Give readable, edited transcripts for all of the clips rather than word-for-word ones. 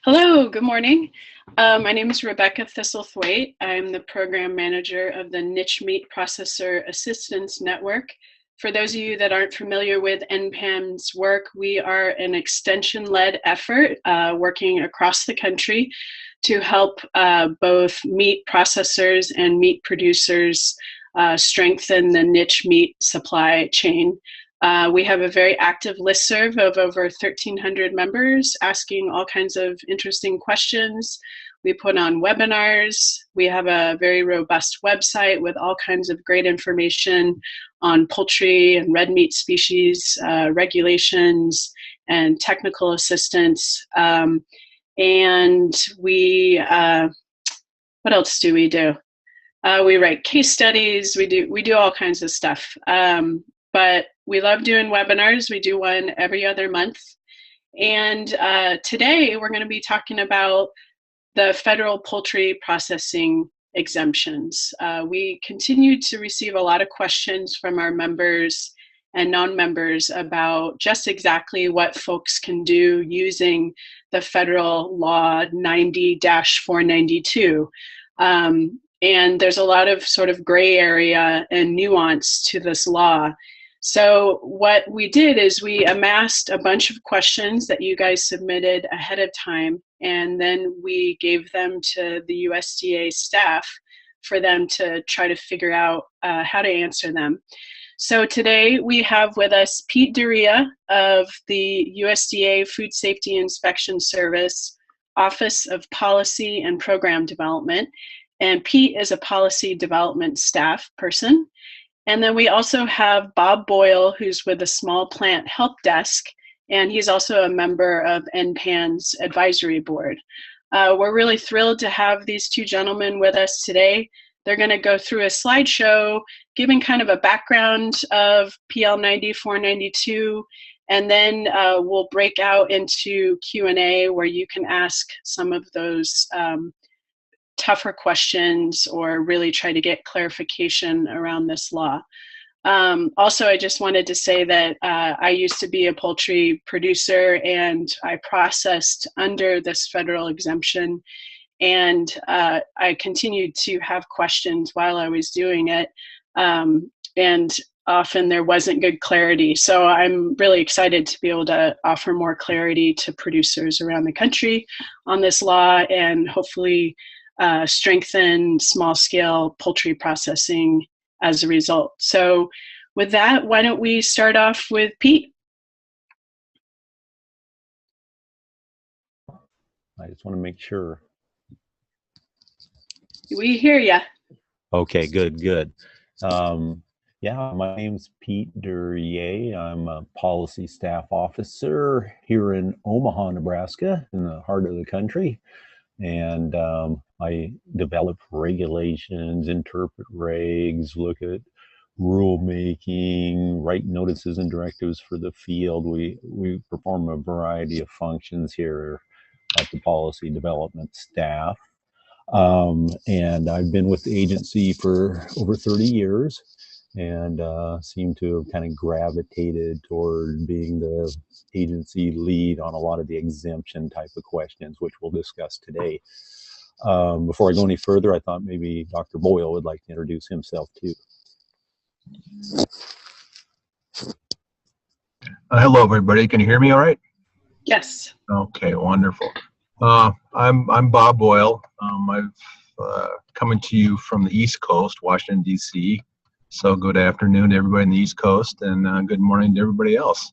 Hello, good morning. My name is Rebecca Thistlethwaite. I'm the program manager of the Niche Meat Processor Assistance Network. For those of you that aren't familiar with NMPAN's work, we are an extension-led effort working across the country to help both meat processors and meat producers strengthen the niche meat supply chain. We have a very active listserv of over 1,300 members asking all kinds of interesting questions. We put on webinars. We have a very robust website with all kinds of great information on poultry and red meat species, regulations, and technical assistance. And we, what else do we do? We write case studies. We do all kinds of stuff. But we love doing webinars. We do one every other month. And today we're going to be talking about the federal poultry processing exemptions. We continue to receive a lot of questions from our members and non-members about just exactly what folks can do using the federal law 90-492. And there's a lot of sort of gray area and nuance to this law. So what we did is we amassed a bunch of questions that you guys submitted ahead of time, and then we gave them to the USDA staff for them to try to figure out how to answer them. So today we have with us Pete Duria of the USDA Food Safety Inspection Service, Office of Policy and Program Development. And Pete is a policy development staff person. And then we also have Bob Boyle, who's with the Small Plant Help Desk, and he's also a member of NMPAN's advisory board. We're really thrilled to have these two gentlemen with us today. They're going to go through a slideshow, giving kind of a background of PL 90-492, and then we'll break out into Q&A where you can ask some of those tougher questions or really try to get clarification around this law. Also, I just wanted to say that I used to be a poultry producer and I processed under this federal exemption, and I continued to have questions while I was doing it, and often there wasn't good clarity. So I'm really excited to be able to offer more clarity to producers around the country on this law and hopefully strengthen small-scale poultry processing as a result. So with that, why don't we start off with Pete? I just want to make sure. We hear ya. Okay, good. Yeah, my name's Pete Duria. I'm a policy staff officer here in Omaha, Nebraska, in the heart of the country. And I develop regulations, interpret regs, look at rulemaking, write notices and directives for the field. We perform a variety of functions here at the policy development staff. And I've been with the agency for over 30 years and seem to have kind of gravitated toward being the agency lead on a lot of the exemption type of questions, which we'll discuss today. Before I go any further, I thought maybe Dr. Boyle would like to introduce himself too. Hello, everybody. Can you hear me all right? Yes. Okay, wonderful. I'm Bob Boyle. I've coming to you from the East Coast, Washington, D.C. So good afternoon to everybody in the East Coast, and good morning to everybody else.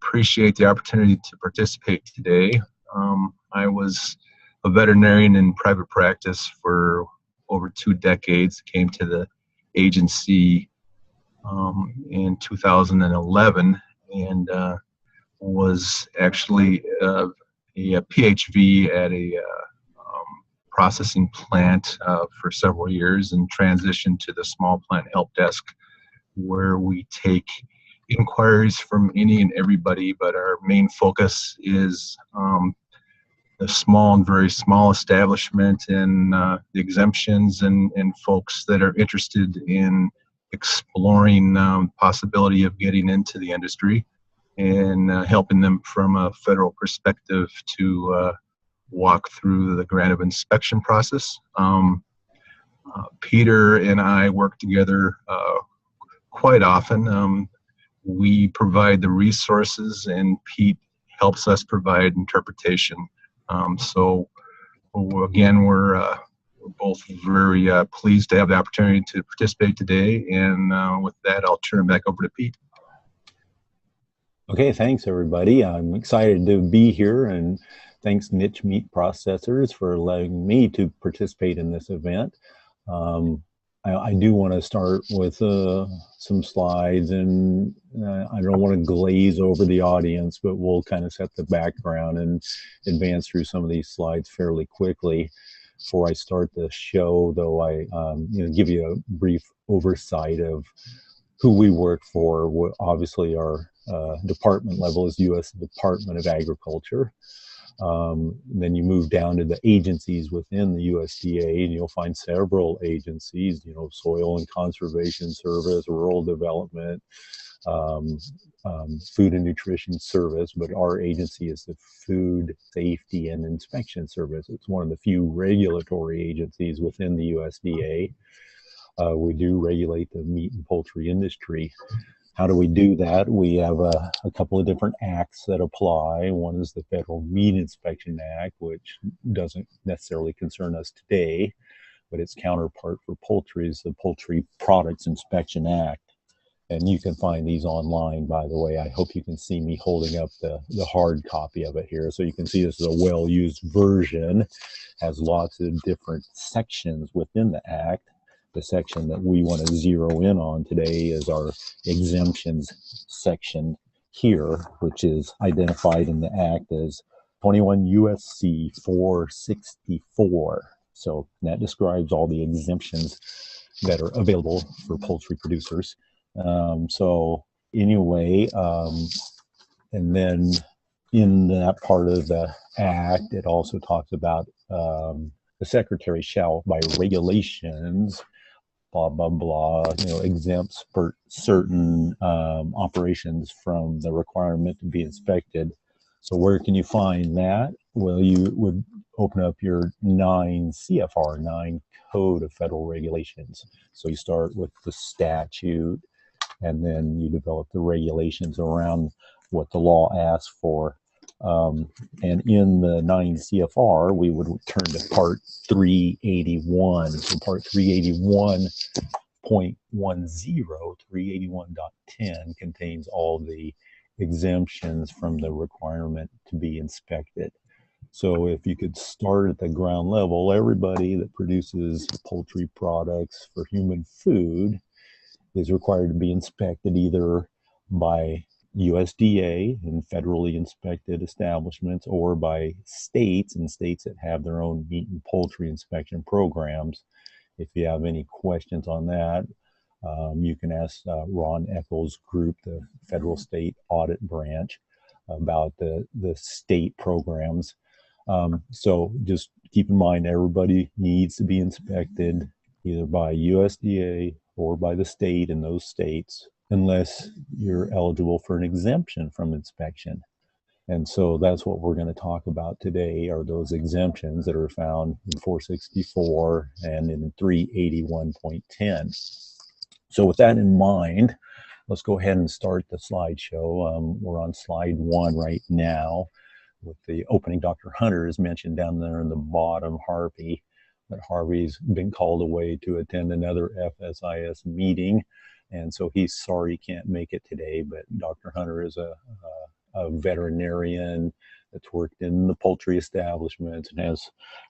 Appreciate the opportunity to participate today. I was a veterinarian in private practice for over 2 decades. Came to the agency in 2011 and was actually a PhD at a processing plant for several years and transitioned to the Small Plant Help Desk, where we take inquiries from any and everybody, but our main focus is the small and very small establishment and the exemptions and folks that are interested in exploring possibility of getting into the industry. and helping them from a federal perspective to walk through the grant of inspection process. Peter and I work together quite often. We provide the resources, and Pete helps us provide interpretation. So again, we're both very pleased to have the opportunity to participate today. And with that, I'll turn it back over to Pete. Okay, thanks everybody. I'm excited to be here, and thanks Niche Meat Processors for allowing me to participate in this event. I do want to start with some slides, and I don't want to glaze over the audience, but we'll kind of set the background and advance through some of these slides fairly quickly. Before I start the show, though, I give you a brief oversight of who we work for. Obviously, our department level is U.S. Department of Agriculture. Then you move down to the agencies within the USDA, and you'll find several agencies, Soil and Conservation Service, Rural Development, Food and Nutrition Service, but our agency is the Food Safety and Inspection Service. It's one of the few regulatory agencies within the USDA. We do regulate the meat and poultry industry. How do we do that? We have a couple of different acts that apply. One is the Federal Meat Inspection Act, which doesn't necessarily concern us today, but its counterpart for poultry is the Poultry Products Inspection Act. And you can find these online, by the way. I hope you can see me holding up the hard copy of it here. So you can see this is a well-used version, has lots of different sections within the act. The section that we want to zero in on today is our exemptions section here, which is identified in the act as 21 U.S.C. 464. So that describes all the exemptions that are available for poultry producers. So anyway, and then in that part of the act, it also talks about the secretary shall, by regulations, blah, blah, blah, exempts for certain operations from the requirement to be inspected. So where can you find that? Well, you would open up your 9 CFR, 9 Code of Federal Regulations. So you start with the statute, and then you develop the regulations around what the law asks for. And in the 9 CFR, we would turn to Part 381. So Part 381.10, 381.10 contains all the exemptions from the requirement to be inspected. So if you could start at the ground level, everybody that produces poultry products for human food is required to be inspected either by USDA and federally inspected establishments, or by states and states that have their own meat and poultry inspection programs. If you have any questions on that, you can ask Ron Eccles' group, the Federal State Audit Branch, about the state programs. So just keep in mind, everybody needs to be inspected either by USDA or by the state in those states, unless you're eligible for an exemption from inspection. And so that's what we're going to talk about today, are those exemptions that are found in 464 and in 381.10. So with that in mind, let's go ahead and start the slideshow. We're on slide 1 right now with the opening. Dr. Hunter is mentioned down there in the bottom, Harvey, but Harvey's been called away to attend another FSIS meeting. And so he's sorry he can't make it today, but Dr. Hunter is a veterinarian that's worked in the poultry establishments and has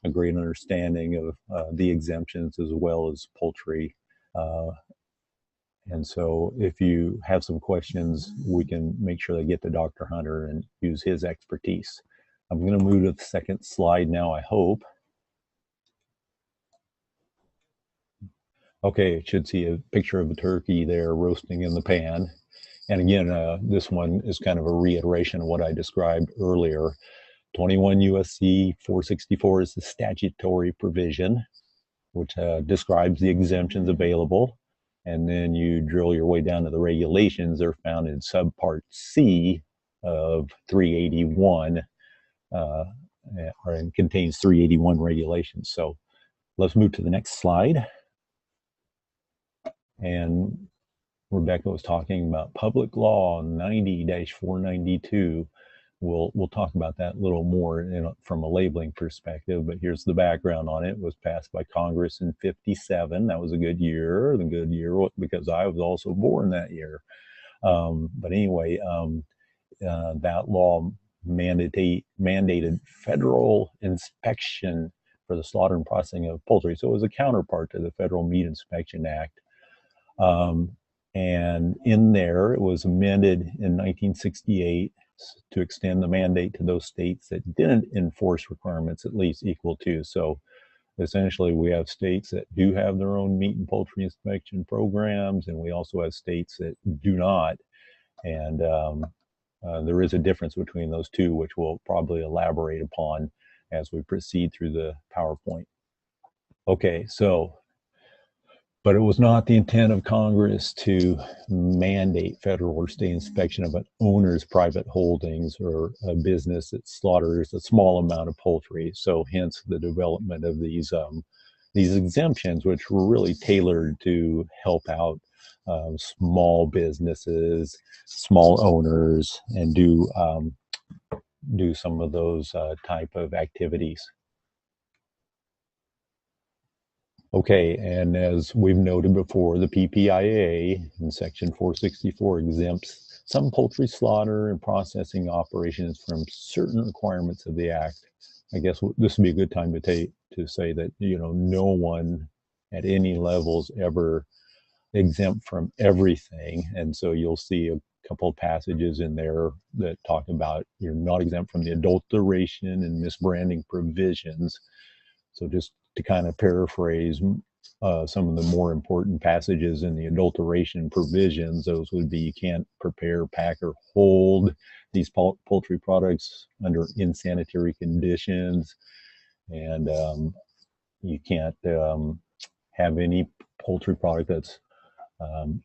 a great understanding of the exemptions as well as poultry. And so if you have some questions, we can make sure they get to Dr. Hunter and use his expertise. I'm going to move to the second slide now, I hope. Okay, it should see a picture of a turkey there roasting in the pan. And again, this one is kind of a reiteration of what I described earlier. 21 U.S.C. 464 is the statutory provision, which describes the exemptions available. And then you drill your way down to the regulations. They're found in subpart C of 381 and contains 381 regulations. So let's move to the next slide. And Rebecca was talking about Public Law 90-492. We'll talk about that a little more from a labeling perspective, but here's the background on it. It was passed by Congress in '57. That was a good year. The good year because I was also born that year. But anyway, that law mandated federal inspection for the slaughter and processing of poultry. So it was a counterpart to the Federal Meat Inspection Act. And in there, it was amended in 1968 to extend the mandate to those states that didn't enforce requirements at least equal to. So essentially, we have states that do have their own meat and poultry inspection programs, and we also have states that do not. And there is a difference between those two, which we'll probably elaborate upon as we proceed through the PowerPoint. Okay, so, but it was not the intent of Congress to mandate federal or state inspection of an owner's private holdings or a business that slaughters a small amount of poultry. So hence the development of these exemptions, which were really tailored to help out small businesses, small owners, and do some of those type of activities. Okay, and as we've noted before, the PPIA in Section 464 exempts some poultry slaughter and processing operations from certain requirements of the Act. I guess this would be a good time to say that, you know, no one at any levels ever exempt from everything. And so you'll see a couple of passages in there that talk about you're not exempt from the adulteration and misbranding provisions. So just to kind of paraphrase some of the more important passages in the adulteration provisions, those would be you can't prepare, pack, or hold these poultry products under insanitary conditions, and you can't have any poultry product that's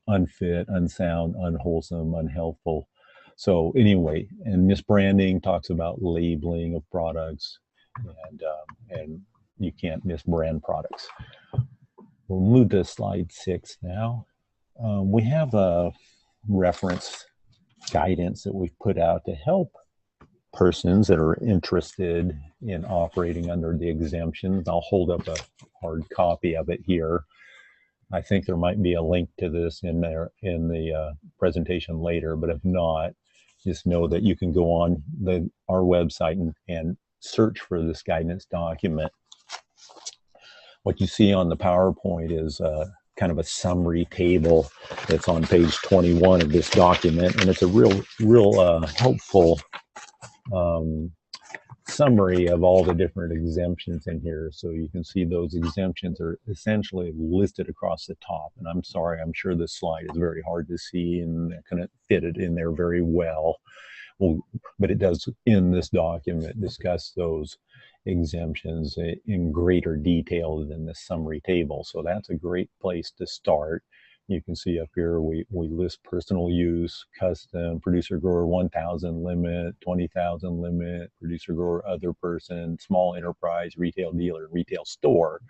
unfit, unsound, unwholesome, unhealthful. So anyway, and misbranding talks about labeling of products, and you can't misbrand products. We'll move to slide 6 now. We have a reference guidance that we've put out to help persons that are interested in operating under the exemptions. I'll hold up a hard copy of it here. I think there might be a link to this in the presentation later, but if not, just know that you can go on our website and search for this guidance document. What you see on the PowerPoint is kind of a summary table that's on page 21 of this document, and it's a real helpful summary of all the different exemptions in here. So you can see those exemptions are essentially listed across the top. And I'm sorry, I'm sure this slide is very hard to see and I couldn't fit it in there very well. But it does in this document discuss those exemptions in greater detail than the summary table. So that's a great place to start. You can see up here we list personal use, custom, producer grower 1,000 limit, 20,000 limit, producer grower other person, small enterprise, retail dealer, retail store.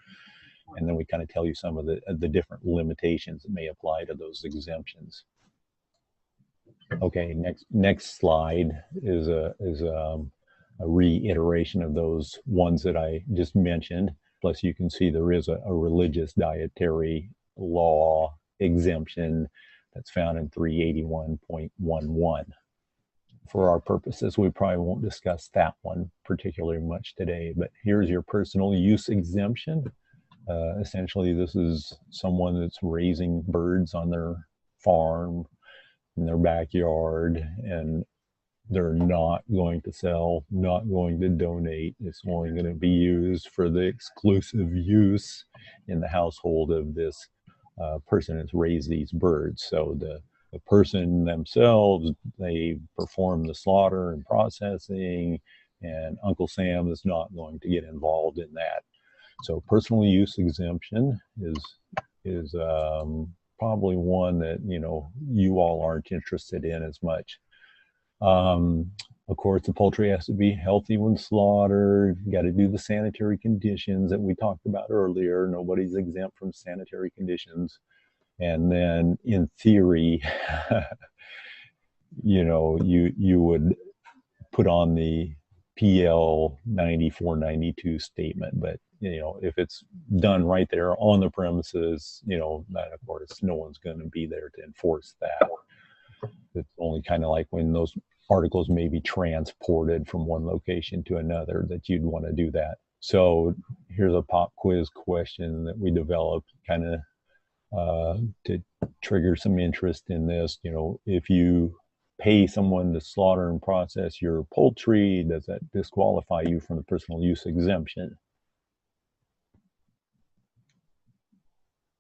And then we kind of tell you some of the different limitations that may apply to those exemptions. Okay, next slide is a reiteration of those ones that I just mentioned. Plus you can see there is a religious dietary law exemption that's found in 381.11. For our purposes, we probably won't discuss that one particularly much today, but here's your personal use exemption. Essentially, this is someone that's raising birds on their farm, in their backyard, and they're not going to sell, not going to donate. It's only going to be used for the exclusive use in the household of this person that's raised these birds. So the person themselves, they perform the slaughter and processing, and Uncle Sam is not going to get involved in that. So personal use exemption is probably one that you all aren't interested in as much. Of course, the poultry has to be healthy when slaughtered. You got to do the sanitary conditions that we talked about earlier. Nobody's exempt from sanitary conditions. And then in theory, you would put on the PL 9492 statement, but if it's done right there on the premises, that of course no one's going to be there to enforce that. It's only kind of like when those articles may be transported from one location to another that you'd want to do that. So here's a pop quiz question that we developed kind of to trigger some interest in this. If you pay someone to slaughter and process your poultry, does that disqualify you from the personal use exemption?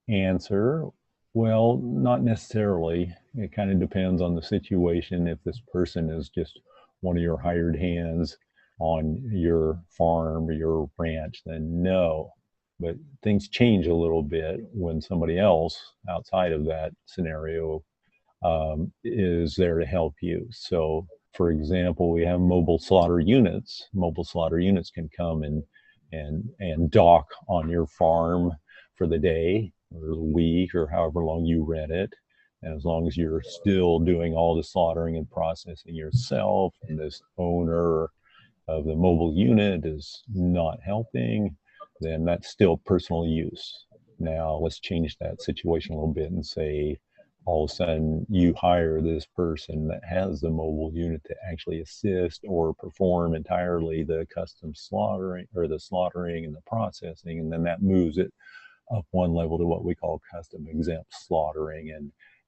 Answer, well, not necessarily. It kind of depends on the situation. If this person is just one of your hired hands on your farm or your ranch, then no. But things change a little bit when somebody else outside of that scenario is there to help you. So, for example, we have mobile slaughter units. Mobile slaughter units can come and dock on your farm for the day or the week or however long you rent it. And as long as you're still doing all the slaughtering and processing yourself, and this owner of the mobile unit is not helping, then that's still personal use. Now, let's change that situation a little bit and say, all of a sudden, you hire this person that has the mobile unit to actually assist or perform entirely the custom slaughtering or the slaughtering and the processing, and then that moves it up one level to what we call custom exempt slaughtering,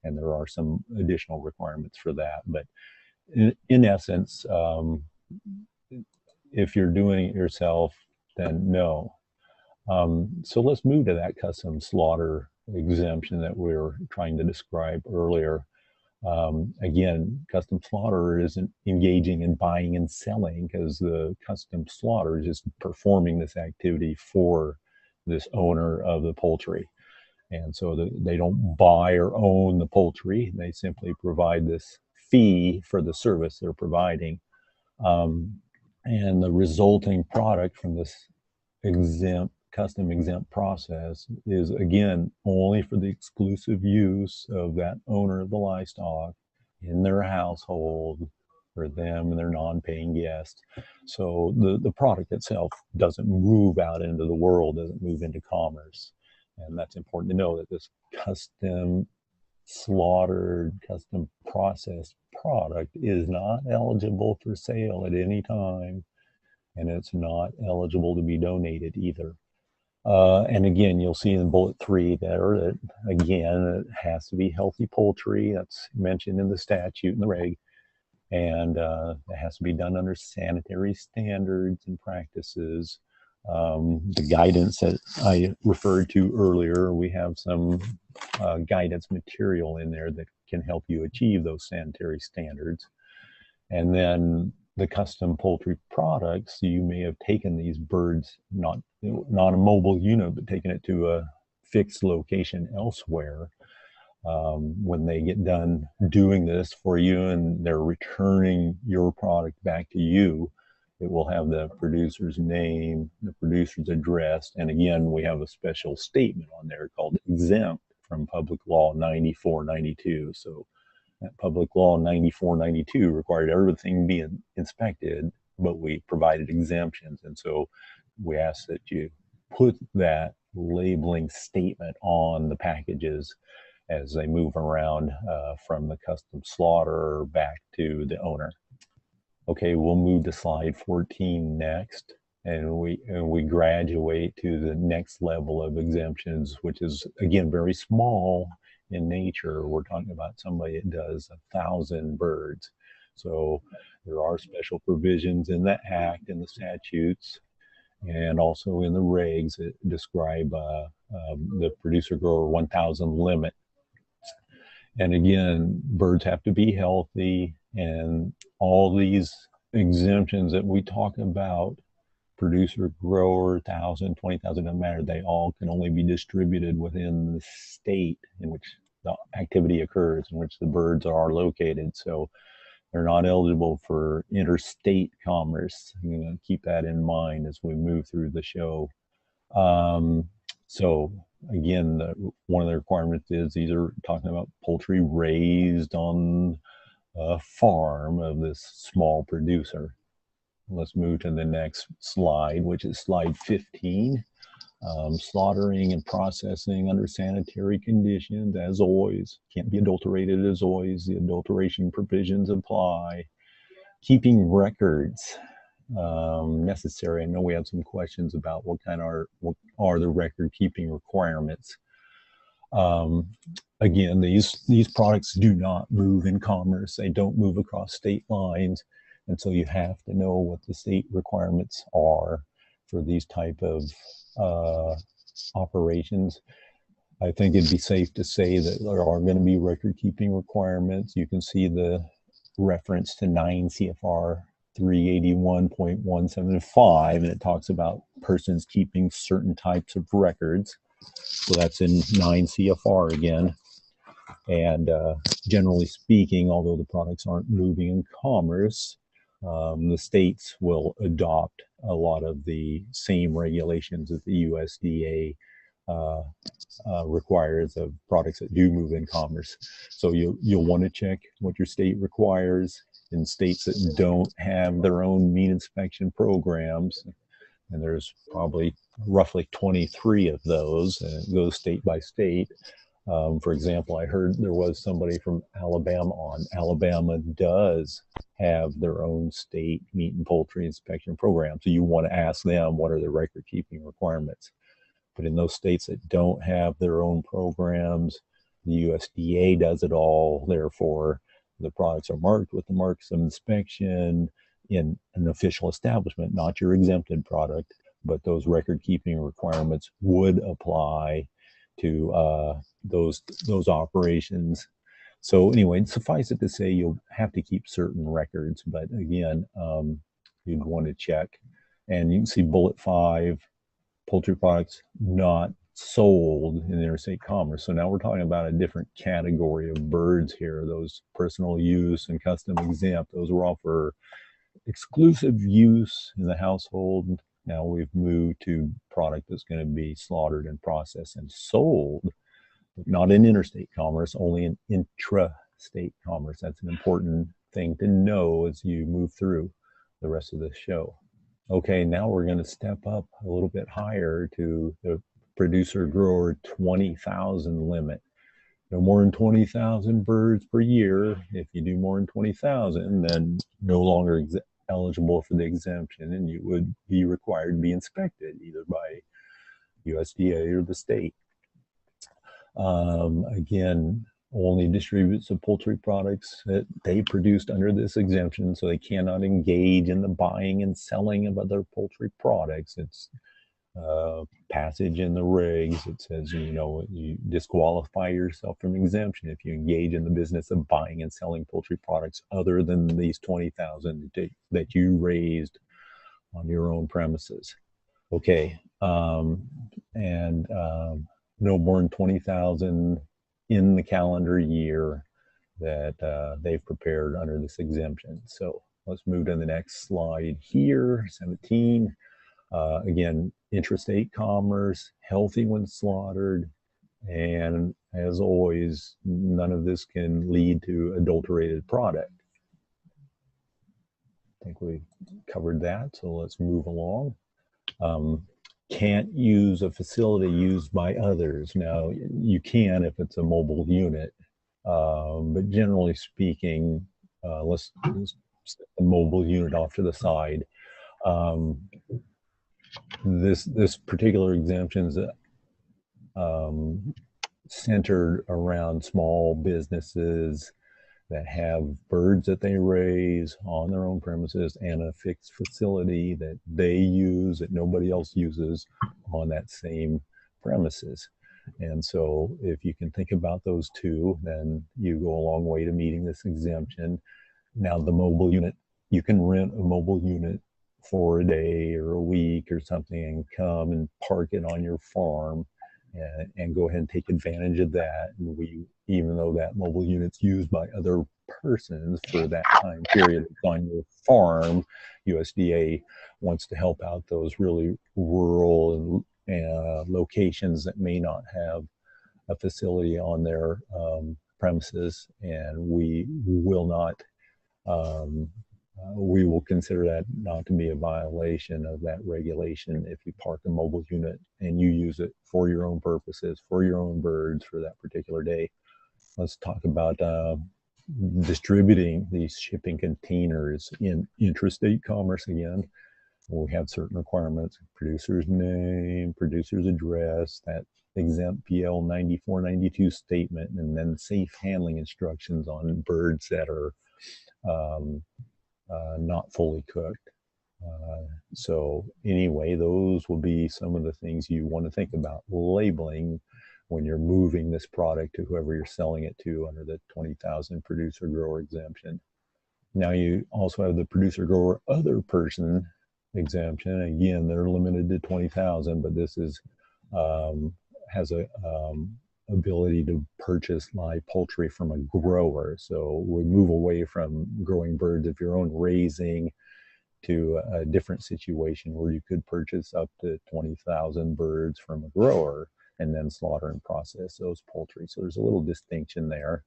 and there are some additional requirements for that. But in essence, if you're doing it yourself, then no. So let's move to that custom slaughter exemption that we were trying to describe earlier. Again, custom slaughter isn't engaging in buying and selling, because the custom slaughter is just performing this activity for this owner of the poultry. And so they don't buy or own the poultry. They simply provide this fee for the service they're providing. And the resulting product from this custom exempt process is, again, only for the exclusive use of that owner of the livestock in their household, for them and their non-paying guests. So the product itself doesn't move out into the world, doesn't move into commerce. And that's important to know, that this custom slaughtered, custom processed product is not eligible for sale at any time, and it's not eligible to be donated either. And again, you'll see in bullet 3 there that, again, it has to be healthy poultry. That's mentioned in the statute and the reg. And it has to be done under sanitary standards and practices. The guidance that I referred to earlier, we have some guidance material in there that can help you achieve those sanitary standards. And then the custom poultry products, you may have taken these birds, not a mobile unit, but taken it to a fixed location elsewhere. When they get done doing this for you and they're returning your product back to you, it will have the producer's name, the producer's address, and again, we have a special statement on there called Exempt from Public Law 9492. So that Public Law 9492 required everything be inspected, but we provided exemptions. And so we ask that you put that labeling statement on the packages as they move around from the custom slaughter back to the owner. Okay, we'll move to slide 14 next, and we graduate to the next level of exemptions, which is, again, very small in nature. We're talking about somebody that does 1,000 birds. So there are special provisions in the Act and the statutes, and also in the regs that describe the producer-grower 1,000 limit. And again, birds have to be healthy, and all these exemptions that we talk about, producer, grower, 1,000, 20,000, doesn't matter, they all can only be distributed within the state in which the activity occurs, in which the birds are located. So They're not eligible for interstate commerce. You know, keep that in mind as we move through the show. So again, one of the requirements is these are talking about poultry raised on a farm of this small producer. Let's move to the next slide, which is slide 15. Slaughtering and processing under sanitary conditions, as always. Can't be adulterated, as always. The adulteration provisions apply. Keeping records necessary. I know we have some questions about what are the record keeping requirements. Again, these products do not move in commerce. They don't move across state lines, and so you have to know what the state requirements are for these type of operations. I think it'd be safe to say that there are going to be record keeping requirements. You can see the reference to 9 CFR 381.175, and it talks about persons keeping certain types of records. So that's in 9 CFR again. And generally speaking, although the products aren't moving in commerce, the states will adopt a lot of the same regulations that the USDA requires of products that do move in commerce. So you'll want to check what your state requires. In states that don't have their own meat inspection programs, and there's probably roughly 23 of those, and it goes state by state. For example, I heard there was somebody from Alabama on. Alabama does have their own state meat and poultry inspection program. So you want to ask them what are the record keeping requirements. But in those states that don't have their own programs, the USDA does it all. Therefore, the products are marked with the marks of inspection in an official establishment, not your exempted product, but those record keeping requirements would apply to those operations. So anyway, suffice it to say, you'll have to keep certain records, but again, you'd want to check. And you can see bullet 5, poultry products not sold in interstate commerce. So now we're talking about a different category of birds here. Those personal use and custom exempt, those were all for exclusive use in the household. Now we've moved to product that's going to be slaughtered and processed and sold, not in interstate commerce, only in intrastate commerce. That's an important thing to know as you move through the rest of the show. Okay, now we're going to step up a little bit higher to the producer grower 20,000 limit. No more than 20,000 birds per year. If you do more than 20,000, then no longer eligible for the exemption, and you would be required to be inspected either by USDA or the state. Again, only distributes the poultry products that they produced under this exemption, so they cannot engage in the buying and selling of other poultry products. It's passage in the regs. It says, you know, you disqualify yourself from exemption if you engage in the business of buying and selling poultry products other than these 20,000 that you raised on your own premises. Okay, no more than 20,000 in the calendar year that they've prepared under this exemption. So let's move to the next slide here, 17. Again, intrastate commerce, healthy when slaughtered, and as always, none of this can lead to adulterated product. I think we covered that, so let's move along. Can't use a facility used by others. Now, you can if it's a mobile unit, but generally speaking, let's set the mobile unit off to the side. This particular exemption is centered around small businesses that have birds that they raise on their own premises and a fixed facility that they use that nobody else uses on that same premises. And so if you can think about those two, then you go a long way to meeting this exemption. Now the mobile unit, you can rent a mobile unit for a day or a week or something and come and park it on your farm and go ahead and take advantage of that. And even though that mobile unit's used by other persons for that time period on your farm. USDA wants to help out those really rural locations that may not have a facility on their premises, and we will not we will consider that not to be a violation of that regulation if you park a mobile unit and you use it for your own purposes, for your own birds for that particular day. Let's talk about distributing these shipping containers in intrastate commerce again. We have certain requirements: producer's name, producer's address, that Exempt PL 9492 statement, and then safe handling instructions on birds that are not fully cooked. So anyway, those will be some of the things you want to think about labeling when you're moving this product to whoever you're selling it to under the 20,000 producer grower exemption. Now you also have the producer grower other person exemption. Again, they're limited to 20,000, but this is has a ability to purchase live poultry from a grower. So we move away from growing birds of your own raising to a different situation where you could purchase up to 20,000 birds from a grower and then slaughter and process those poultry. So there's a little distinction there.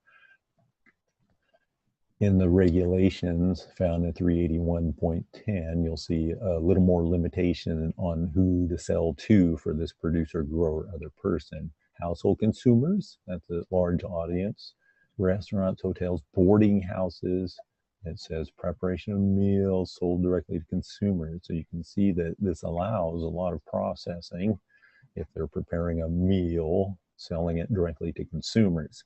In the regulations found in 381.10, you'll see a little more limitation on who to sell to for this producer, grower, other person. Household consumers, that's a large audience. Restaurants, hotels, boarding houses. It says preparation of meals sold directly to consumers. So you can see that this allows a lot of processing if they're preparing a meal, selling it directly to consumers.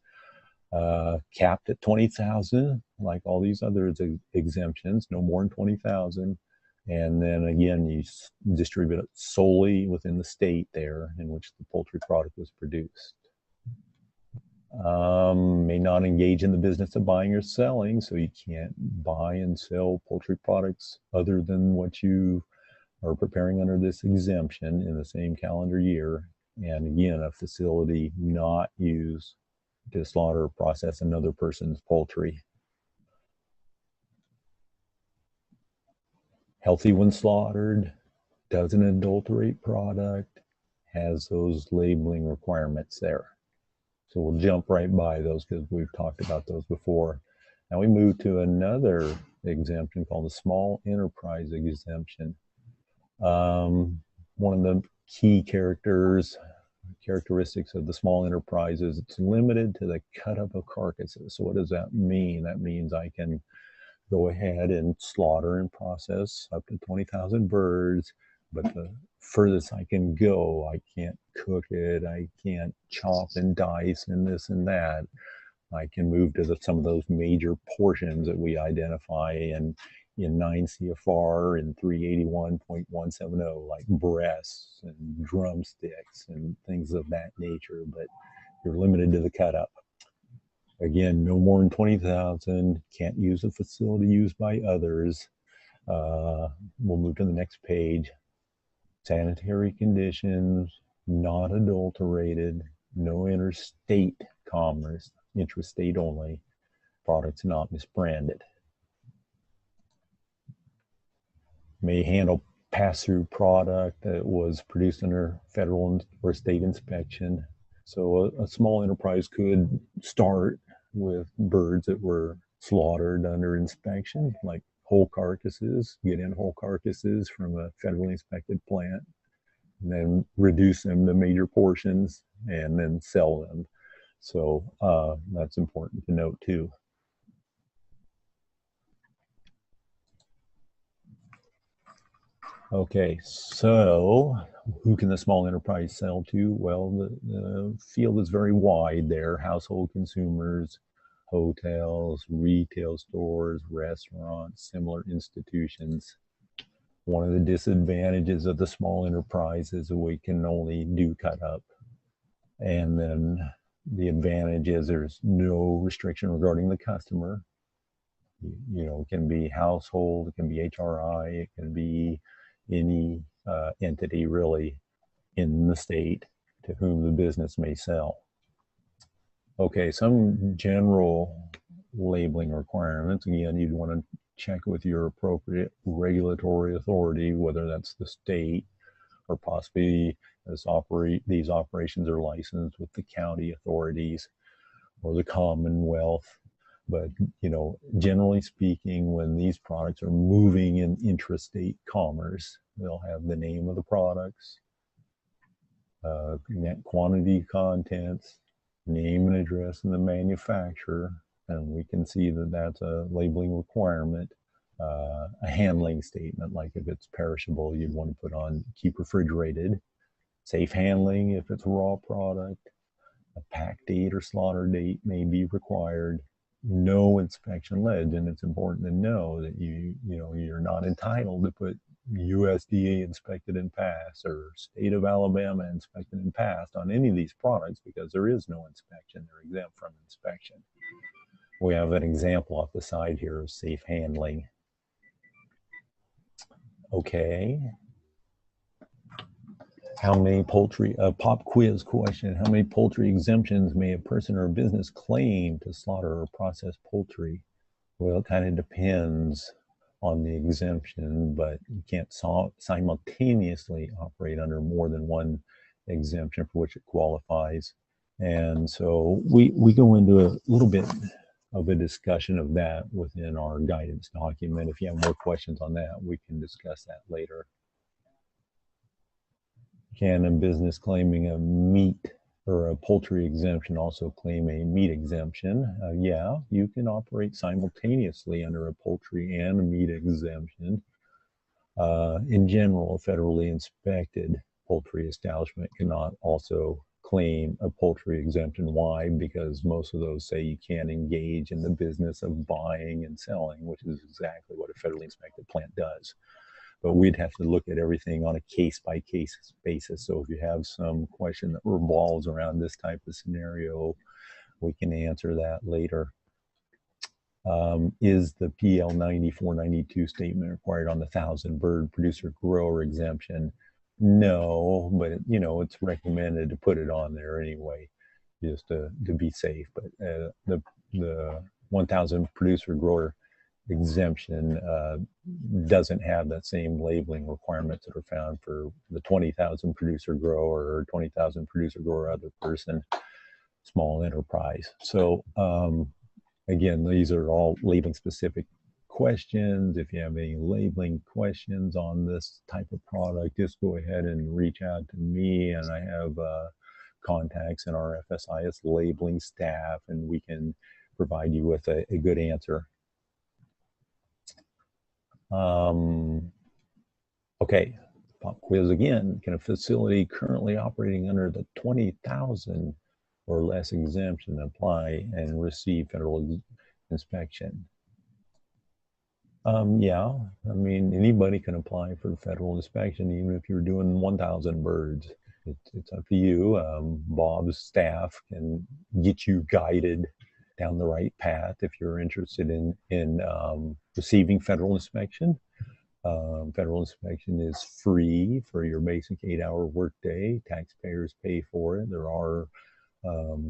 Capped at 20,000, like all these other exemptions, no more than 20,000. And then again, you distribute it solely within the state there in which the poultry product was produced. May not engage in the business of buying or selling, so you can't buy and sell poultry products other than what you are preparing under this exemption in the same calendar year. And again, a facility not used to slaughter or process another person's poultry. Healthy when slaughtered, doesn't adulterate product, has those labeling requirements there. So we'll jump right by those because we've talked about those before. Now we move to another exemption called the small enterprise exemption. One of the key characteristics of the small enterprise is it's limited to the cut up of carcasses. So what does that mean? That means I can go ahead and slaughter and process up to 20,000 birds, but the furthest I can go, I can't cook it, I can't chop and dice and this and that. I can move to some of those major portions that we identify in 9 CFR and 381.170, like breasts and drumsticks and things of that nature, but you're limited to the cut up. Again, no more than 20,000, can't use a facility used by others. We'll move to the next page. Sanitary conditions, not adulterated, no interstate commerce, intrastate only, products not misbranded. May handle pass-through product that was produced under federal or state inspection. So a small enterprise could start with birds that were slaughtered under inspection, like whole carcasses, get in whole carcasses from a federally inspected plant, and then reduce them to major portions and then sell them. So that's important to note too. Okay, so who can the small enterprise sell to? Well, the field is very wide there. Household consumers, hotels, retail stores, restaurants, similar institutions. One of the disadvantages of the small enterprise is that we can only do cut up. And then the advantage is there's no restriction regarding the customer. You know, it can be household, it can be HRI, it can be any entity really in the state to whom the business may sell. Okay, some general labeling requirements. Again, you'd want to check with your appropriate regulatory authority, whether that's the state or possibly these operations are licensed with the county authorities or the Commonwealth. But, you know, generally speaking, when these products are moving in intrastate commerce, they'll have the name of the products, net quantity, contents, name and address of the manufacturer, and we can see that that's a labeling requirement. A handling statement, like if it's perishable, you'd want to put on keep refrigerated. Safe handling if it's a raw product. A pack date or slaughter date may be required. No inspection led, and it's important to know that you're not entitled to put USDA inspected and passed or state of Alabama inspected and passed on any of these products because there is no inspection. They're exempt from inspection. We have an example off the side here of safe handling. Okay. How many poultry, pop quiz question, how many poultry exemptions may a person or a business claim to slaughter or process poultry? Well, it kind of depends on the exemption, but you can't simultaneously operate under more than one exemption for which it qualifies. And so we go into a little bit of a discussion of that within our guidance document. If you have more questions on that, we can discuss that later. Can a business claiming a meat or a poultry exemption also claim a meat exemption? Yeah, you can operate simultaneously under a poultry and a meat exemption. In general, a federally inspected poultry establishment cannot also claim a poultry exemption. Why? Because most of those say you can't engage in the business of buying and selling, which is exactly what a federally inspected plant does. But we'd have to look at everything on a case-by-case basis. So if you have some question that revolves around this type of scenario, we can answer that later. Is the PL 9492 statement required on the 1,000 bird producer grower exemption? No, but it's recommended to put it on there anyway, just to be safe. But the 1,000 producer grower exemption doesn't have that same labeling requirements that are found for the 20,000 producer grower or 20,000 producer grower other person, small enterprise. So again, these are all labeling specific questions. If you have any labeling questions on this type of product, just go ahead and reach out to me, and I have contacts in our FSIS labeling staff, and we can provide you with a good answer. Okay, pop quiz again. Can a facility currently operating under the 20,000 or less exemption apply and receive federal inspection? Yeah, I mean, anybody can apply for federal inspection, even if you're doing 1,000 birds. It's up to you. Bob's staff can get you guided down the right path if you're interested in receiving federal inspection. Federal inspection is free for your basic 8-hour workday. Taxpayers pay for it. There are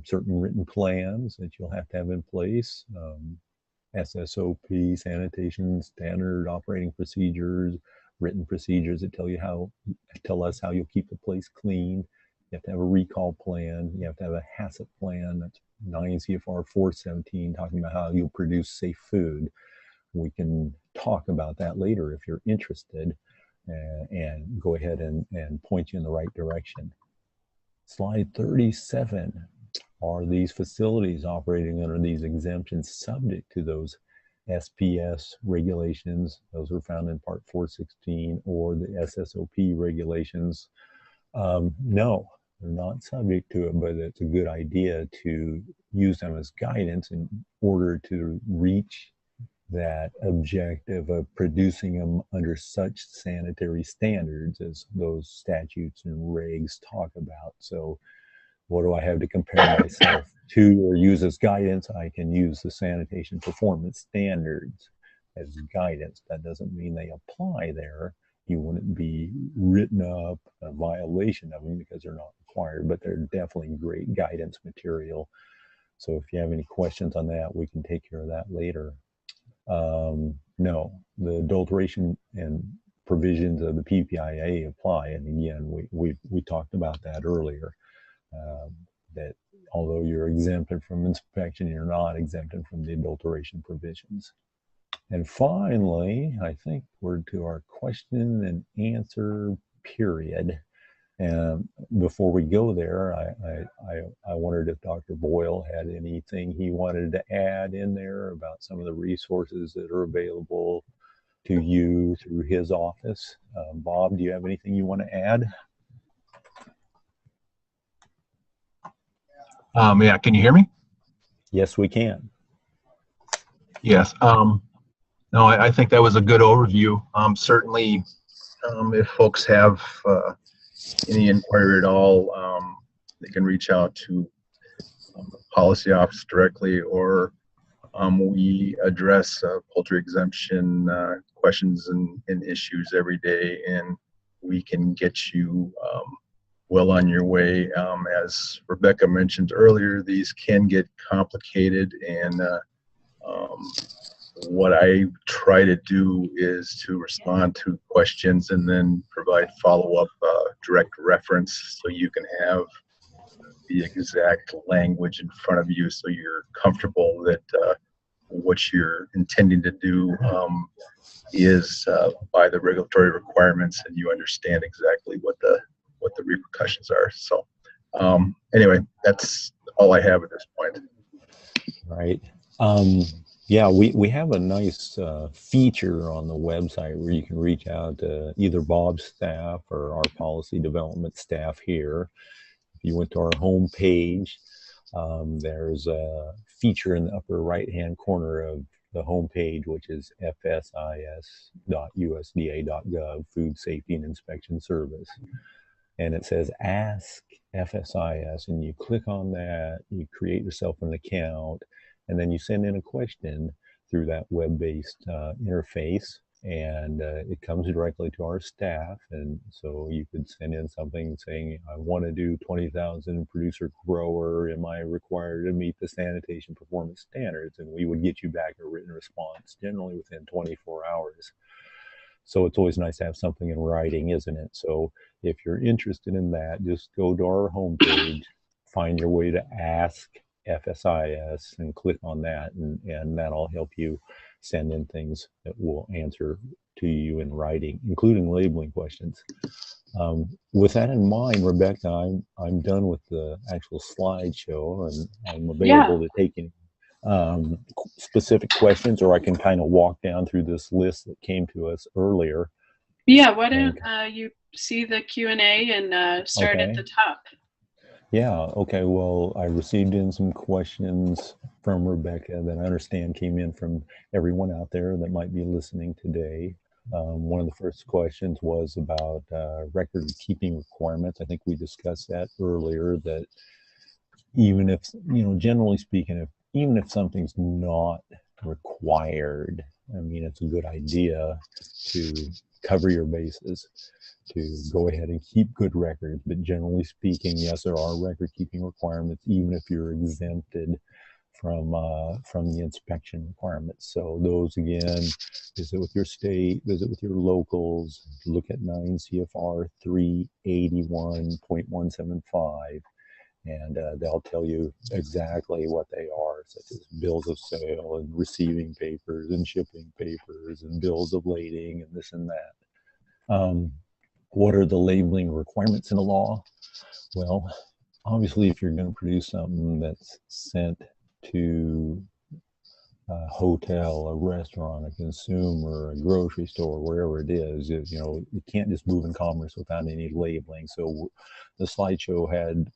certain written plans that you'll have to have in place. SSOP, sanitation, standard operating procedures, written procedures that tell us how you'll keep the place clean. You have to have a recall plan. You have to have a HACCP plan. That's 9 CFR 417, talking about how you'll produce safe food. We can talk about that later if you're interested, and go ahead and point you in the right direction. Slide 37. Are these facilities operating under these exemptions subject to those SPS regulations? Those are found in Part 416, or the SSOP regulations. No, they're not subject to it, but it's a good idea to use them as guidance in order to reach that objective of producing them under such sanitary standards as those statutes and regs talk about. So what do I have to compare myself to or use as guidance? I can use the sanitation performance standards as guidance. That doesn't mean they apply there. You wouldn't be written up a violation of them because they're not required, but they're definitely great guidance material. So if you have any questions on that, we can take care of that later. No, the adulteration and provisions of the PPIA apply. And again, we talked about that earlier, that although you're exempted from inspection, you're not exempted from the adulteration provisions. And finally, I think we're to our question and answer period. And before we go there, I wondered if Dr. Boyle had anything he wanted to add in there about some of the resources that are available to you through his office. Bob, do you have anything you want to add? Yeah, can you hear me? Yes, we can. Yes. No, I think that was a good overview. Certainly, if folks have any inquiry at all, they can reach out to the policy office directly, or we address poultry exemption questions and issues every day, and we can get you well on your way. As Rebecca mentioned earlier, these can get complicated, and what I try to do is to respond to questions and then provide follow-up direct reference, so you can have the exact language in front of you, so you're comfortable that what you're intending to do is by the regulatory requirements, and you understand exactly what the repercussions are. So anyway, that's all I have at this point. Right. Yeah, we have a nice feature on the website where you can reach out to either Bob's staff or our policy development staff here. If you went to our home page, there's a feature in the upper right-hand corner of the home page, which is fsis.usda.gov, Food Safety and Inspection Service. And it says Ask FSIS, and you click on that, you create yourself an account, and then you send in a question through that web-based interface, and it comes directly to our staff. And so you could send in something saying, I want to do 20,000 producer grower. Am I required to meet the sanitation performance standards? And we would get you back a written response, generally within 24 hours. So it's always nice to have something in writing, isn't it? So if you're interested in that, just go to our homepage, find your way to Ask FSIS, and click on that, and that'll help you send in things that we'll answer to you in writing, including labeling questions. With that in mind, Rebecca, I'm done with the actual slideshow, and I'm available to take any specific questions, or I can kind of walk down through this list that came to us earlier. Yeah, why don't you see the Q&A and start at the top? Yeah, okay. Well, I received in some questions from Rebecca that I understand came in from everyone out there that might be listening today. One of the first questions was about record keeping requirements. I think we discussed that earlier, that even if, generally speaking, even if something's not required, I mean, it's a good idea to cover your bases, to go ahead and keep good records. But generally speaking, yes, there are record keeping requirements, even if you're exempted from the inspection requirements. So those, again, visit with your state, visit with your locals, look at 9 CFR 381.175, and they'll tell you exactly what they are, such as bills of sale and receiving papers and shipping papers and bills of lading and this and that. What are the labeling requirements in the law? Well, obviously, if you're going to produce something that's sent to a hotel, a restaurant, a consumer, a grocery store, wherever it is, you can't just move in commerce without any labeling. So the slideshow had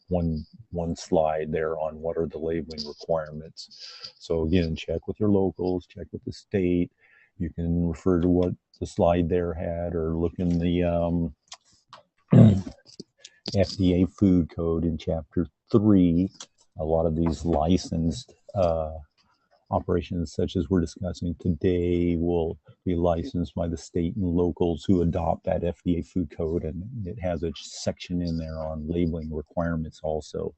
one slide there on what are the labeling requirements. So again, check with your locals, check with the state. You can refer to what the slide there had, or look in the FDA food code in chapter 3. A lot of these licensed operations, such as we're discussing today, will be licensed by the state and locals who adopt that FDA food code, and it has a section in there on labeling requirements also.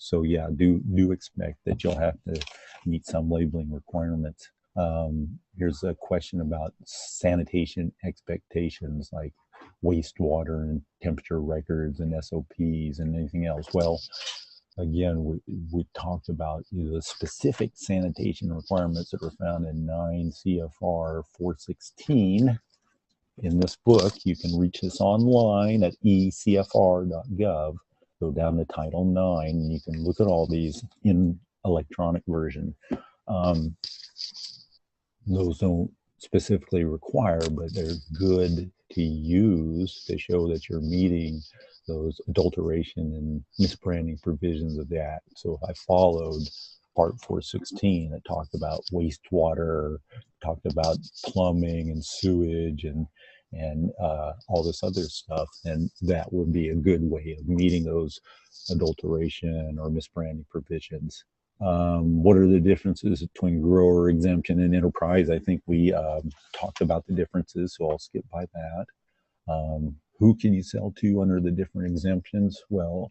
So yeah, do expect that you'll have to meet some labeling requirements. Here's a question about sanitation expectations, like wastewater and temperature records and SOPs and anything else. Well, again, we talked about the specific sanitation requirements that are found in 9 CFR 416. In this book, you can reach this online at ecfr.gov. Go down to Title 9, and you can look at all these in electronic version. Those don't specifically require, but they're good to use to show that you're meeting those adulteration and misbranding provisions of the Act. So if I followed Part 416, it talked about wastewater, talked about plumbing and sewage and all this other stuff, and that would be a good way of meeting those adulteration or misbranding provisions. What are the differences between grower exemption and enterprise? I think we talked about the differences, so I'll skip by that. Who can you sell to under the different exemptions? Well,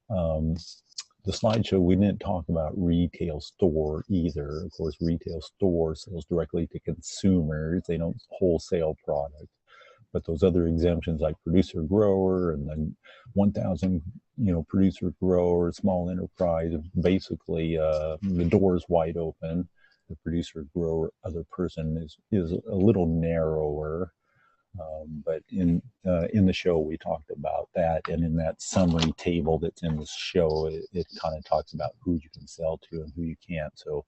the slideshow, we didn't talk about retail store either. Of course, retail store sells directly to consumers. They don't wholesale product. But those other exemptions like producer grower and then 1,000, producer grower, small enterprise, basically the door is wide open. The producer grower, other person is a little narrower. But in the show, we talked about that. And in that summary table that's in the show, it kind of talks about who you can sell to and who you can't. So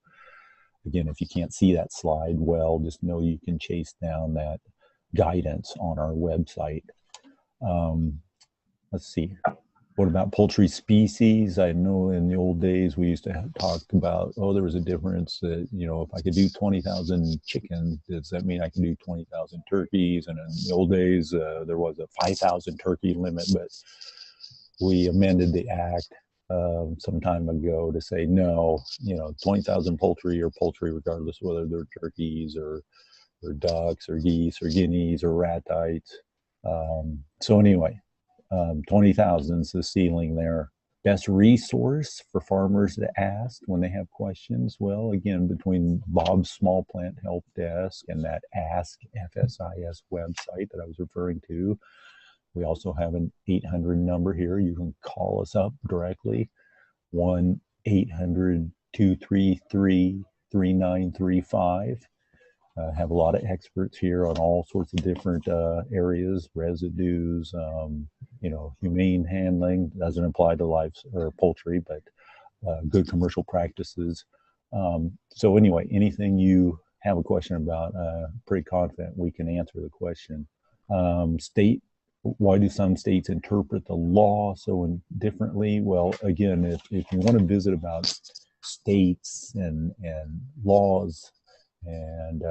again, if you can't see that slide, well, just know you can chase down that guidance on our website. Let's see. What about poultry species? I know in the old days we used to talk about, there was a difference that, if I could do 20,000 chickens, does that mean I can do 20,000 turkeys? And in the old days, there was a 5,000 turkey limit, but we amended the act some time ago to say no, 20,000 poultry or poultry, regardless of whether they're turkeys or ducks or geese or guineas or ratites. So anyway, 20,000 is the ceiling there. Best resource for farmers to ask when they have questions. Well, again, between Bob's Small Plant Help Desk and that Ask FSIS website that I was referring to, we also have an 800 number here. You can call us up directly, 1-800-233-3935. Have a lot of experts here on all sorts of different areas, residues, humane handling. Doesn't apply to live or poultry, but good commercial practices. So anyway, anything you have a question about, pretty confident we can answer the question. Why do some states interpret the law so differently? Well, again, if you want to visit about states and laws, and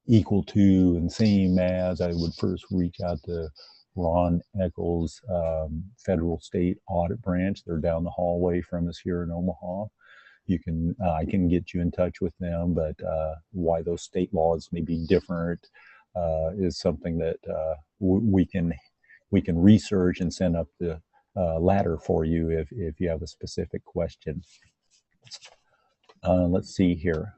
equal to and same as, I would first reach out to Ron Eccles' federal state audit branch. They're down the hallway from us here in Omaha. I can get you in touch with them, but why those state laws may be different is something that we can research and send up the ladder for you if you have a specific question. Let's see here.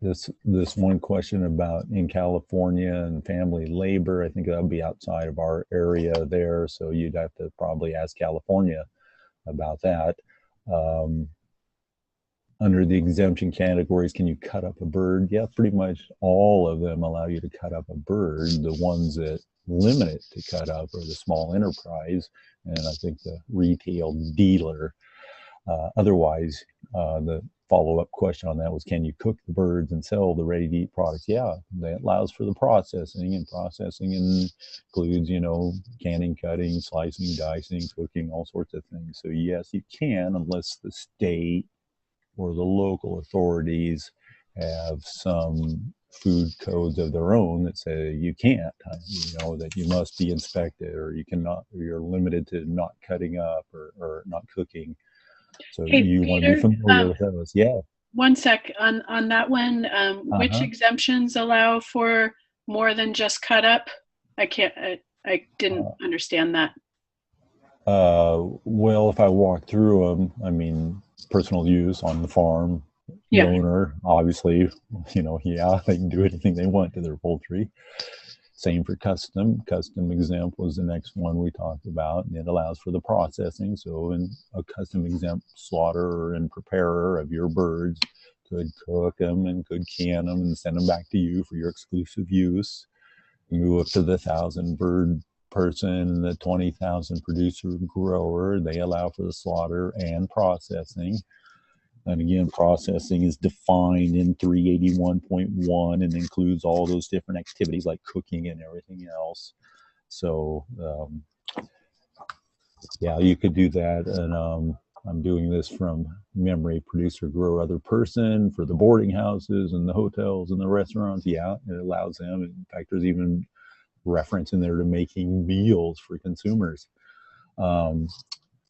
This one question about in California and family labor, I think that'll be outside of our area there, so you'd have to probably ask California about that. Under the exemption categories, can you cut up a bird? Yeah, pretty much all of them allow you to cut up a bird. The ones that limit it to cut up are the small enterprise, and I think the retail dealer. Otherwise, the follow-up question on that was, can you cook the birds and sell the ready-to-eat products? Yeah, that allows for the processing, and processing includes, canning, cutting, slicing, dicing, cooking, all sorts of things. So yes, you can, unless the state or the local authorities have some food codes of their own that say you can't, that you must be inspected, or you cannot, or you're limited to not cutting up or not cooking. So Hey, you want to be familiar with those. Yeah. One sec on that one. Which exemptions allow for more than just cut up? I didn't understand that. Well, if I walk through them, I mean, personal use on the farm, the Yeah. owner, obviously, yeah, they can do anything they want to their poultry. Same for custom. Custom exempt was the next one we talked about, and it allows for the processing. So, in a custom exempt slaughterer and preparer of your birds could cook them and could can them and send them back to you for your exclusive use. Move up to the 1,000 bird person, the 20,000 producer grower. They allow for the slaughter and processing. And again, processing is defined in 381.1 and includes all those different activities like cooking and everything else. So, yeah, you could do that. And I'm doing this from memory, producer, grower, other person for the boarding houses and the hotels and the restaurants. Yeah, it allows them. In fact, there's even reference in there to making meals for consumers. Um,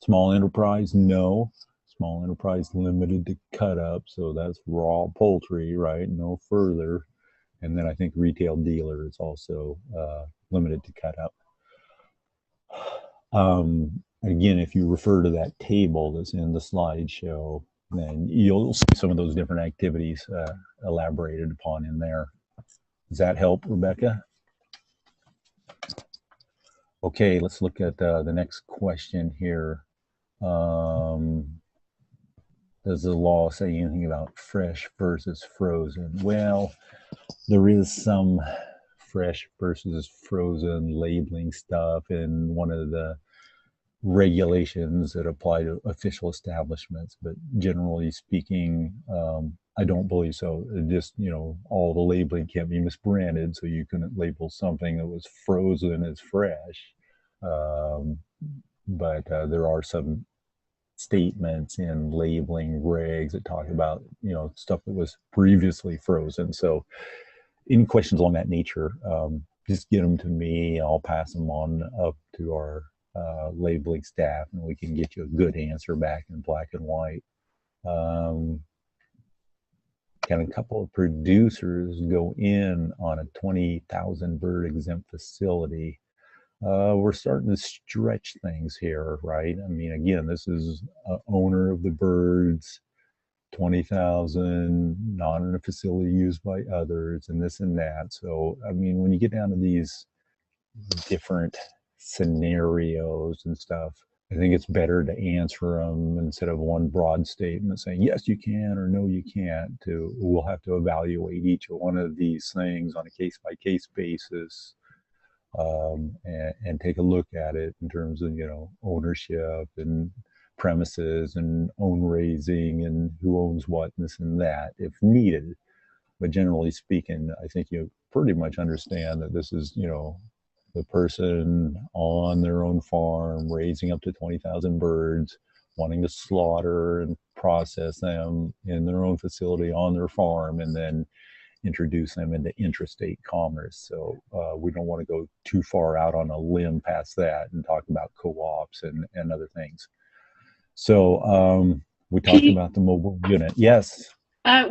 Small enterprise, no. Small enterprise limited to cut up, so that's raw poultry, right? No further. And then I think retail dealer is also limited to cut up. Again, if you refer to that table that's in the slideshow, then you'll see some of those different activities elaborated upon in there. Does that help, Rebecca? Okay, let's look at the next question here. Does the law say anything about fresh versus frozen? Well, there is some fresh versus frozen labeling stuff in one of the regulations that apply to official establishments, but generally speaking, I don't believe so. It just, all the labeling can't be misbranded, so you couldn't label something that was frozen as fresh. But there are some statements in labeling regs that talk about, stuff that was previously frozen. So any questions along that nature, just get them to me. I'll pass them on up to our labeling staff, and we can get you a good answer back in black and white. Can a couple of producers go in on a 20,000 bird exempt facility? We're starting to stretch things here, right? I mean, again, this is owner of the birds, 20,000, not in a facility used by others, and this and that. So, I mean, when you get down to these different scenarios and stuff, I think it's better to answer them instead of one broad statement saying, yes, you can, or no, you can't. We'll have to evaluate each one of these things on a case by case basis. And take a look at it in terms of, ownership and premises and own raising and who owns what and this and that if needed. But generally speaking, I think you pretty much understand that this is, the person on their own farm raising up to 20,000 birds, wanting to slaughter and process them in their own facility on their farm, and then introduce them into intrastate commerce. So we don't want to go too far out on a limb past that and talk about co-ops and other things. So we talked about the mobile unit. Yes.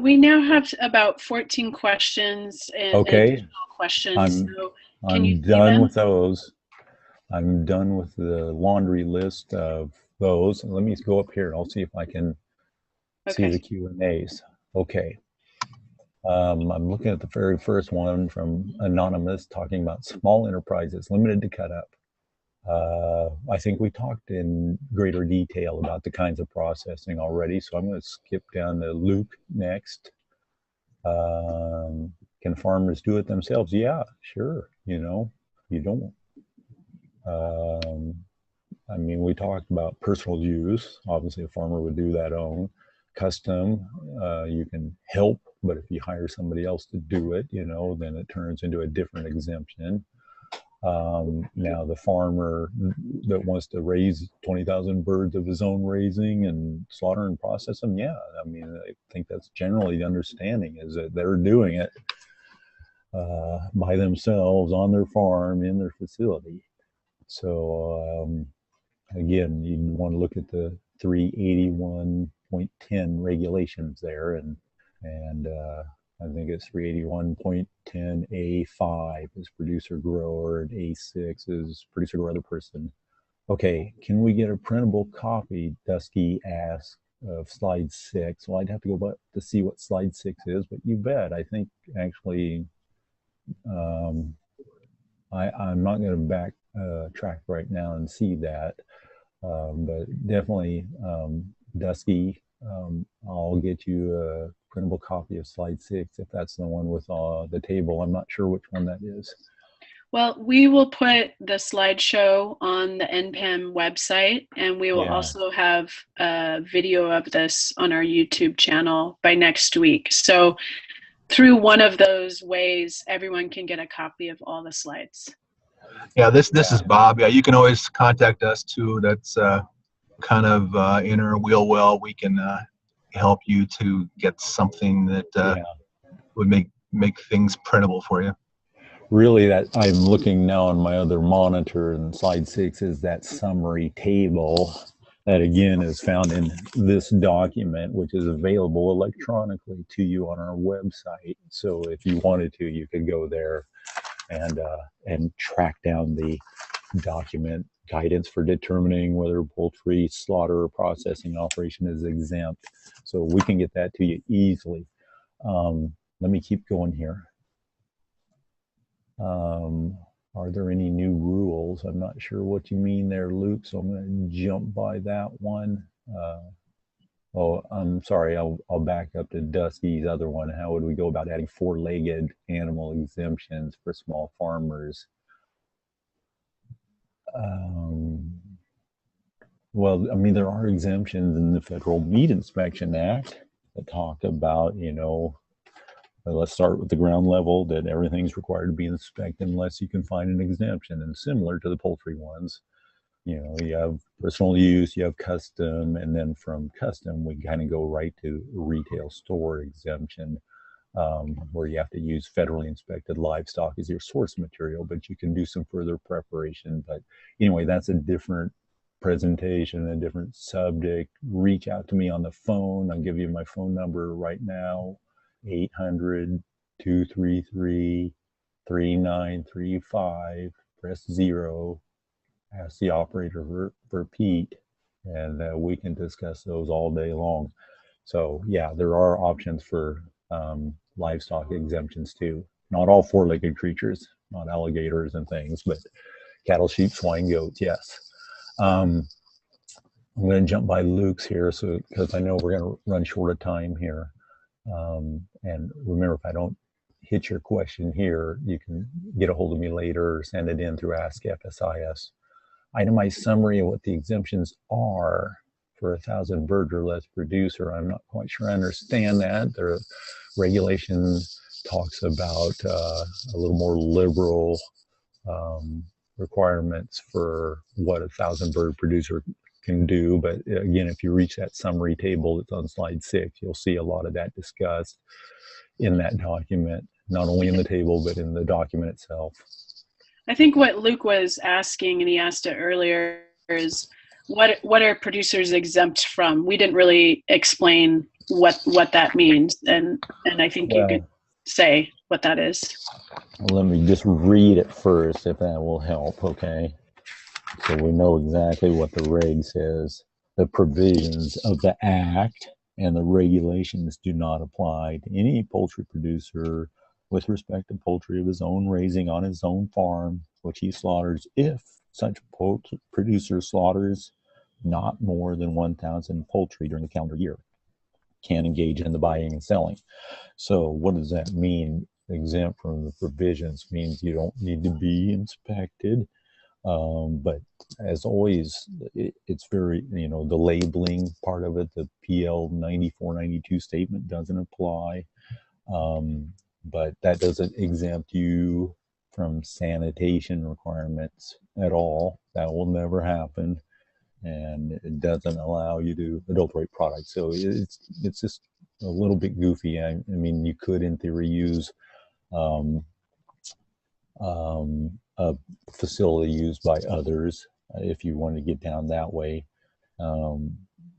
We now have about 14 questions and additional questions. I'm done with those. I'm done with the laundry list of those. Let me go up here and I'll see if I can see the Q&As. Okay. I'm looking at the very first one from Anonymous talking about small enterprises limited to cut up. I think we talked in greater detail about the kinds of processing already, so I'm going to skip down to Luke next. Can farmers do it themselves? Yeah, sure. You don't. I mean, we talked about personal use. Obviously, a farmer would do that own. Custom, you can help, but if you hire somebody else to do it, then it turns into a different exemption. Now, the farmer that wants to raise 20,000 birds of his own raising and slaughter and process them, yeah, I mean, I think that's generally the understanding is that they're doing it by themselves on their farm in their facility. So, again, you want to look at the 381.10 regulations there, and I think it's 381.10A5 is producer grower, and A6 is producer grower other person. Okay, can we get a printable copy? Dusky asked of slide 6. Well, I'd have to go back to see what slide 6 is, but you bet. I think actually, um, I'm not going to back track right now and see that, but definitely, Dusky, I'll get you a printable copy of slide 6 if that's the one with the table. I'm not sure which one that is. Well, we will put the slideshow on the NPAN website, and we will also have a video of this on our YouTube channel by next week. So through one of those ways, everyone can get a copy of all the slides. Yeah, this is Bob. Yeah, you can always contact us too. That's kind of in our wheel well. We can help you to get something that would make things printable for you. Really, that I'm looking now on my other monitor, and slide 6 is that summary table that again is found in this document, which is available electronically to you on our website. So if you wanted to, you could go there and track down the document guidance for determining whether poultry slaughter or processing operation is exempt. So we can get that to you easily. Let me keep going here. Are there any new rules? I'm not sure what you mean there, Luke, so I'm going to jump by that one. Oh, I'm sorry, I'll back up to Dusky's other one. How would we go about adding 4-legged animal exemptions for small farmers? Well, I mean, there are exemptions in the Federal Meat Inspection Act that talk about, you know, let's start with the ground level, that everything's required to be inspected unless you can find an exemption. And similar to the poultry ones, you know, you have personal use, you have custom, and then from custom, we kind of go right to retail store exemption, where you have to use federally inspected livestock as your source material, but you can do some further preparation. But anyway, that's a different presentation, a different subject. Reach out to me on the phone. I'll give you my phone number right now, 800-233-3935. Press 0. Ask the operator for Pete, and we can discuss those all day long. So yeah, there are options for livestock exemptions too. Not all 4-legged creatures, not alligators and things, but cattle, sheep, swine, goats, yes. I'm going to jump by Luke's here, so because I know we're going to run short of time here. And remember, if I don't hit your question here, you can get a hold of me later or send it in through Ask FSIS. Itemized summary of what the exemptions are for 1,000 birds or less producer. I'm not quite sure I understand that. Their regulation talks about a little more liberal requirements for what a 1,000 bird producer can do. But again, if you reach that summary table that's on slide 6, you'll see a lot of that discussed in that document, not only in the table, but in the document itself. I think what Luke was asking, and he asked it earlier, is what are producers exempt from? We didn't really explain what that means, and I think you could say what that is. Let me just read it first, if that will help, okay? So we know exactly what the reg says. The provisions of the Act and the regulations do not apply to any poultry producer with respect to poultry of his own raising on his own farm, which he slaughters, if such producer slaughters not more than 1,000 poultry during the calendar year, can engage in the buying and selling. So what does that mean? Exempt from the provisions means you don't need to be inspected. But as always, it's very, you know, the labeling part of it, the PL 9492 statement doesn't apply. But that doesn't exempt you from sanitation requirements at all. That will never happen. And it doesn't allow you to adulterate products. So it's just a little bit goofy. I mean, you could, in theory, use a facility used by others if you want to get down that way,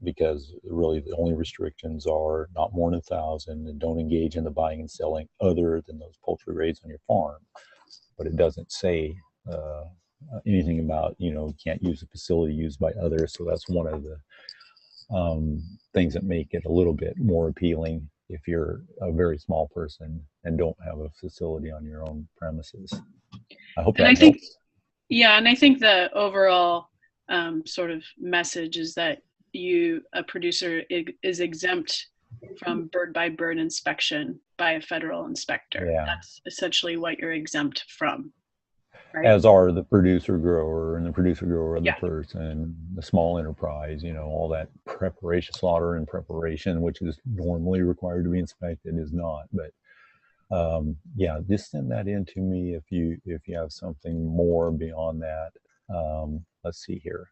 because really the only restrictions are not more than 1,000 and don't engage in the buying and selling other than those poultry raised on your farm. But it doesn't say anything about, can't use a facility used by others. So that's one of the things that make it a little bit more appealing if you're a very small person and don't have a facility on your own premises. I hope And that I think, helps. yeah, and I think the overall sort of message is that a producer is exempt from bird by bird inspection by a federal inspector. Yeah. That's essentially what you're exempt from, right? As are the producer grower and the producer grower of the Yeah. person, the small enterprise, all that preparation, slaughter and preparation, which is normally required to be inspected, is not. But yeah, just send that in to me if you have something more beyond that. Let's see here.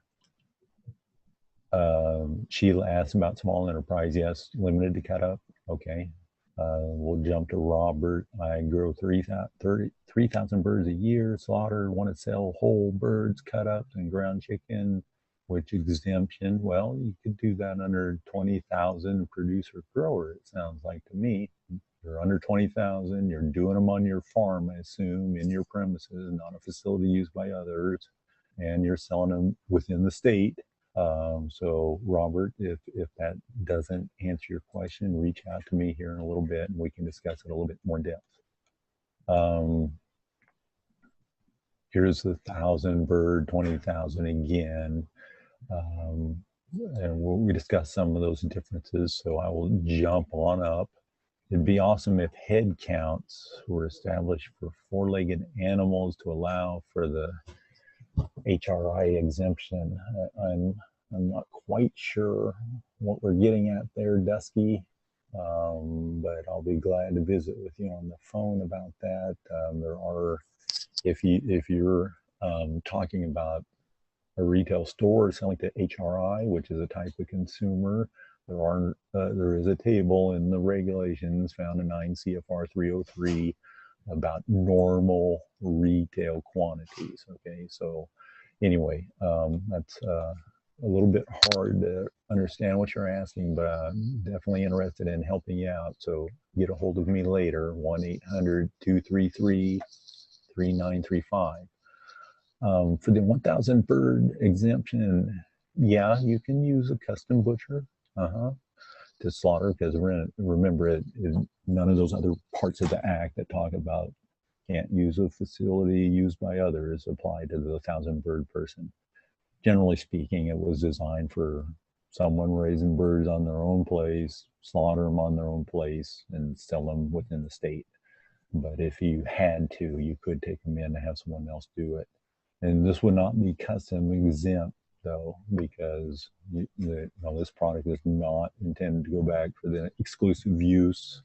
Sheila asked about small enterprise. Yes, limited to cut up. Okay. We'll jump to Robert. I grow 3,000 birds a year, slaughter, want to sell whole birds, cut ups, and ground chicken. Which exemption? Well, you could do that under 20,000 producer grower, it sounds like to me. You're under 20,000, you're doing them on your farm, I assume, in your premises, not a facility used by others, and you're selling them within the state. So Robert, if that doesn't answer your question, reach out to me here in a little bit and we can discuss it a little bit more depth. Here's the 1,000 bird, 20,000 again. And we discussed some of those differences, so I will jump on up. It'd be awesome if head counts were established for four-legged animals to allow for the HRI exemption. I'm not quite sure what we're getting at there, Dusky, but I'll be glad to visit with you on the phone about that. There are, if you're talking about a retail store selling to HRI, which is a type of consumer, there is a table in the regulations found in 9 CFR 303 about normal retail quantities. Okay, so anyway, that's a little bit hard to understand what you're asking, but I'm definitely interested in helping you out. So get a hold of me later, 1-800-233-3935. For the 1,000 bird exemption, yeah, you can use a custom butcher to slaughter, because remember, none of those other parts of the act that talk about can't use a facility used by others apply to the 1,000 bird person. Generally speaking, it was designed for someone raising birds on their own place, slaughter them on their own place, and sell them within the state. But if you had to, you could take them in and have someone else do it. And this would not be custom exempt, though, because this product is not intended to go back for the exclusive use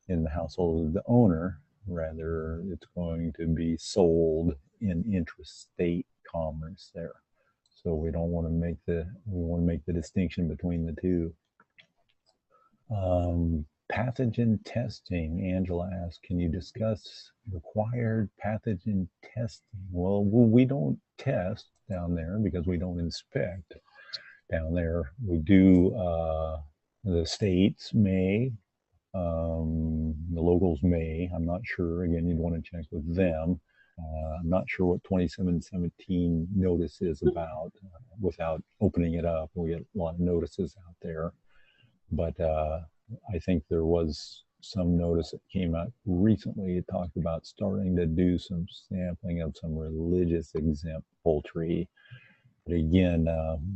in the household of the owner. Rather, it's going to be sold in intrastate commerce there. So we don't want to make the distinction between the two. Pathogen testing. Angela asks, can you discuss required pathogen testing? Well, we don't test down there because we don't inspect down there. We do, the states may, the locals may. I'm not sure. Again, you'd want to check with them. I'm not sure what 2717 notice is about without opening it up. We get a lot of notices out there. But I think there was some notice that came out recently. It talked about starting to do some sampling of some religious exempt poultry. But again,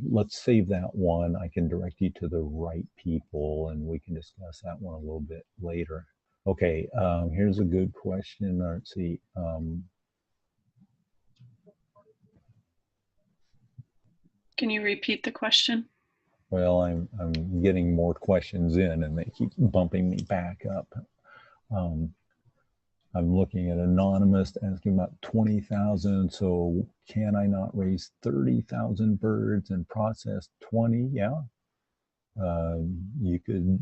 let's save that one. I can direct you to the right people and we can discuss that one a little bit later. Okay, here's a good question. Let's see. Can you repeat the question? Well, I'm getting more questions in and they keep bumping me back up. I'm looking at anonymous asking about 20,000. So can I not raise 30,000 birds and process 20? Yeah. You could,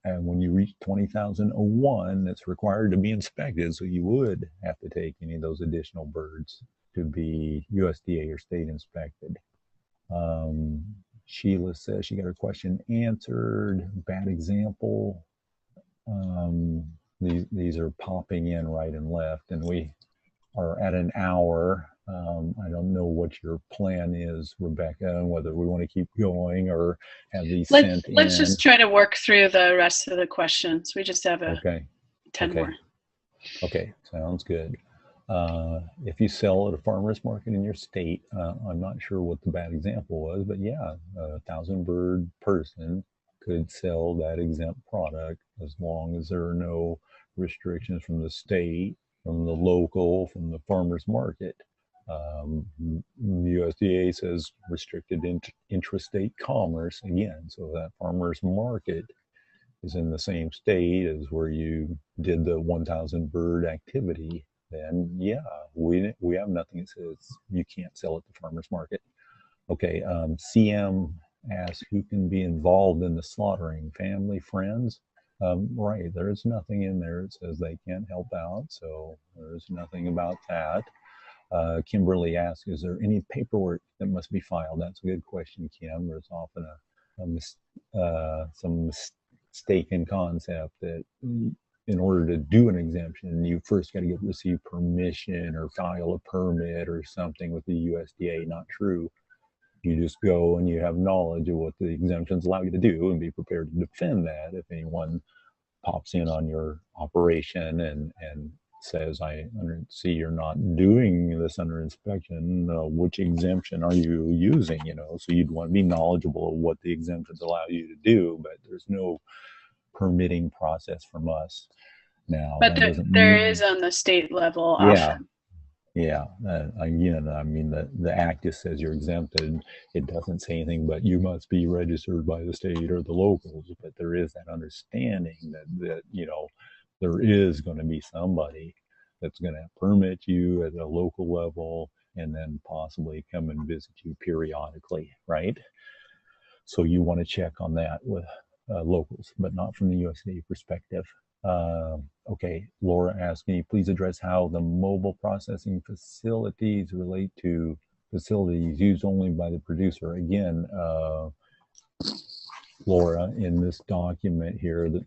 and when you reach 20,001, it's required to be inspected. So you would have to take any of those additional birds to be USDA or state inspected. Sheila says she got her question answered. Bad example. These are popping in right and left, and we are at an hour. I don't know what your plan is, Rebecca, and whether we want to keep going or have these sent Let's in. just try to work through the rest of the questions. We just have 10 more. Okay, sounds good. If you sell at a farmer's market in your state, I'm not sure what the bad example was, but yeah, a 1,000-bird person could sell that exempt product as long as there are no restrictions from the state, from the local, from the farmer's market. The USDA says restricted intrastate commerce again, so that farmer's market is in the same state as where you did the 1,000-bird activity, then yeah, we have nothing that says you can't sell at the farmer's market. Okay, CM asks who can be involved in the slaughtering, family, friends? Right, there's nothing in there that says they can't help out, so there's nothing about that. Kimberly asks, is there any paperwork that must be filed? That's a good question, Kim. There's often some mistaken concept that in order to do an exemption, you first got to receive permission or file a permit or something with the USDA. Not true. You just go and you have knowledge of what the exemptions allow you to do and be prepared to defend that if anyone pops in on your operation and says, I see you're not doing this under inspection, which exemption are you using, so you'd want to be knowledgeable of what the exemptions allow you to do, but there's no permitting process from us now. But there is on the state level often. Yeah. Again, I mean, the act just says you're exempted. It doesn't say anything, but you must be registered by the state or the locals. But there is that understanding that there is going to be somebody that's going to permit you at a local level and then possibly come and visit you periodically, right? So you want to check on that with locals, but not from the USDA perspective. Okay, Laura asked, can you please address how the mobile processing facilities relate to facilities used only by the producer? Again, Laura, in this document here, that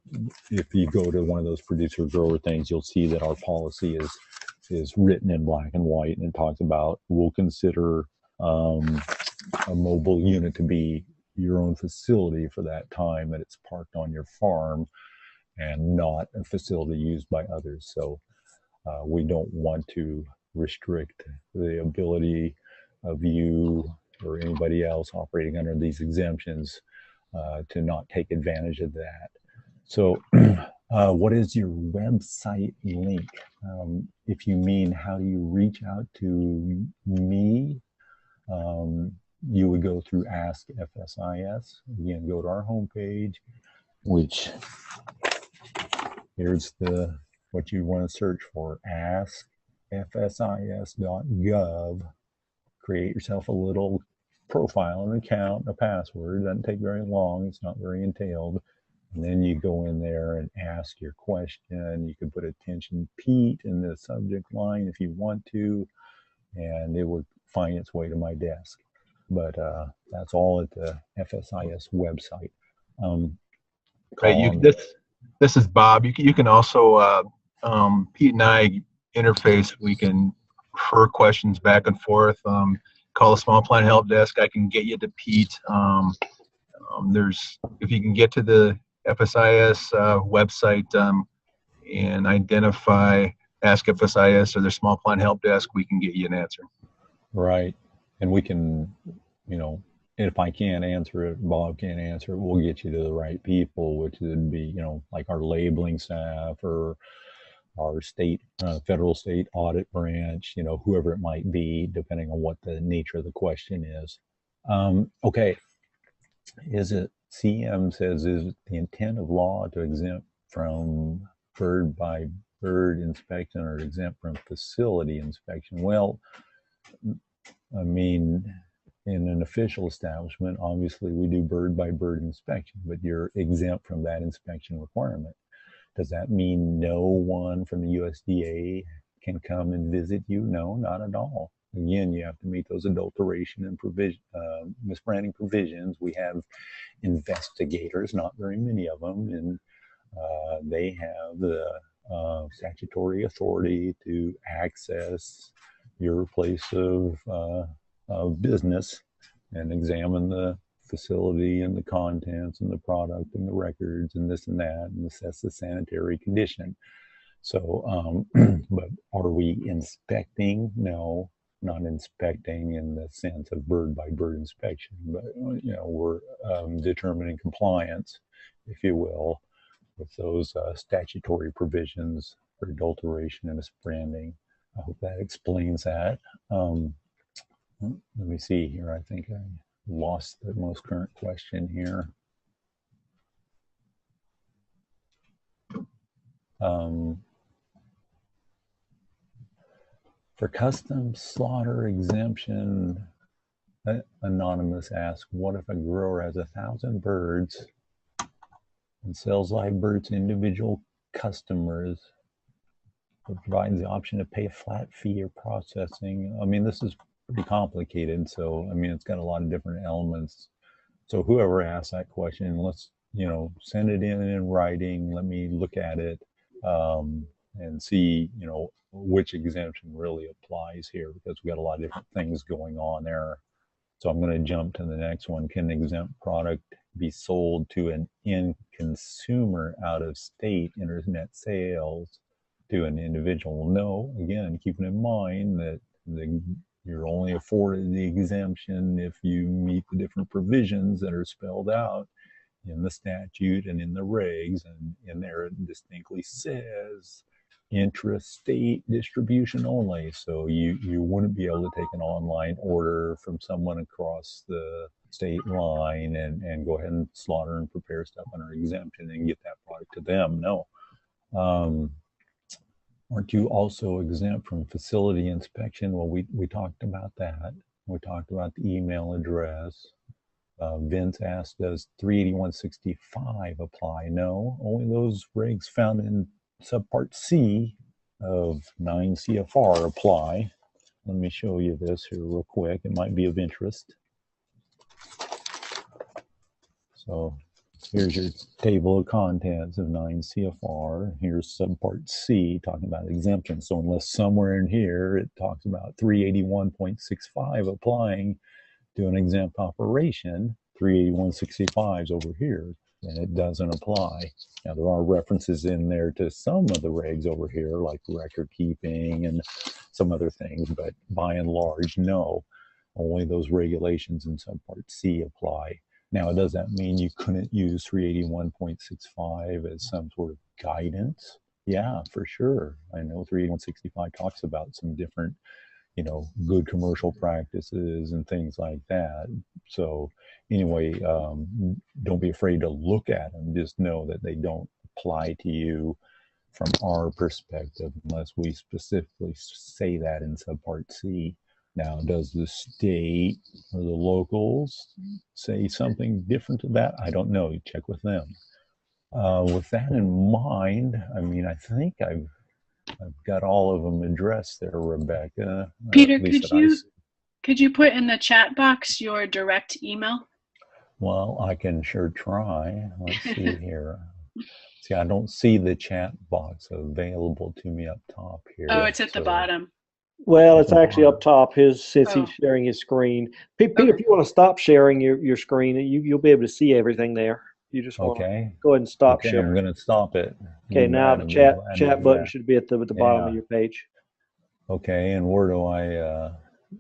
if you go to one of those producer grower things, you'll see that our policy is written in black and white, and it talks about we'll consider a mobile unit to be your own facility for that time that it's parked on your farm and not a facility used by others. So we don't want to restrict the ability of you or anybody else operating under these exemptions to not take advantage of that. So what is your website link? If you mean how do you reach out to me, you would go through Ask FSIS. Again, go to our homepage, which here's what you want to search for, askfsis.gov. Create yourself a little profile, an account, a password. It doesn't take very long. It's not very entailed. And then you go in there and ask your question. You can put attention Pete in the subject line if you want to, and it would find its way to my desk. But that's all at the FSIS website. Right. This is Bob. You can also Pete and I interface. We can refer questions back and forth. Call the small plant help desk. I can get you to Pete. If you can get to the FSIS website and identify Ask FSIS or their small plant help desk, we can get you an answer. Right. And we can, if I can't answer it, Bob can't answer it, we'll get you to the right people, which would be, like our labeling staff or our federal state audit branch, whoever it might be, depending on what the nature of the question is. Okay. CM says, is it the intent of law to exempt from bird by bird inspection or exempt from facility inspection? Well, I mean, in an official establishment, obviously we do bird by bird inspection, but you're exempt from that inspection requirement. Does that mean no one from the USDA can come and visit you? No, not at all. Again, you have to meet those adulteration and misbranding provisions. We have investigators, not very many of them, and they have the statutory authority to access your place of business and examine the facility and the contents and the product and the records and this and that and assess the sanitary condition. So, but are we inspecting? No, not inspecting in the sense of bird by bird inspection, but we're determining compliance, if you will, with those statutory provisions for adulteration and misbranding. I hope that explains that. Let me see here. I think I lost the most current question here. For custom slaughter exemption, Anonymous asks, what if a grower has 1,000 birds and sells live birds to individual customers, but provides the option to pay a flat fee or processing? I mean, this is pretty complicated. So, I mean, it's got a lot of different elements. So whoever asked that question, let's, send it in writing. Let me look at it and see, which exemption really applies here, because we got a lot of different things going on there. So I'm going to jump to the next one. Can an exempt product be sold to an end consumer out of state internet sales to an individual? No, again, keeping in mind that you're only afforded the exemption if you meet the different provisions that are spelled out in the statute and in the regs, and in there it distinctly says intrastate distribution only. So you wouldn't be able to take an online order from someone across the state line and go ahead and slaughter and prepare stuff under exemption and get that product to them. No. Aren't you also exempt from facility inspection? Well, we talked about that. We talked about the email address. Vince asked, does 381.65 apply? No, only those regs found in subpart C of 9 CFR apply. Let me show you this here real quick. It might be of interest. So here's your table of contents of 9 CFR. Here's subpart C talking about exemptions. So unless somewhere in here it talks about 381.65 applying to an exempt operation, 381.65 is over here, and it doesn't apply. Now, there are references in there to some of the regs over here, like record keeping and some other things, but by and large, no. Only those regulations in subpart C apply. Now, does that mean you couldn't use 381.65 as some sort of guidance? Yeah, for sure. I know 381.65 talks about some different, good commercial practices and things like that. So anyway, don't be afraid to look at them. Just know that they don't apply to you from our perspective unless we specifically say that in subpart C. Now, does the state or the locals say something different to that? I don't know. You check with them. With that in mind, I mean, I think I've got all of them addressed there, Rebecca. Peter, could you put in the chat box your direct email? Well, I can sure try. Let's see here. See, I don't see the chat box available to me up top here. Oh, it's at the bottom. Well, it's actually up top. Since he's sharing his screen. Peter, if you want to stop sharing your screen, you'll be able to see everything there. You just want to go ahead and stop sharing. I'm going to stop it. Okay, now the chat button should be at the bottom of your page. Okay, and where do I?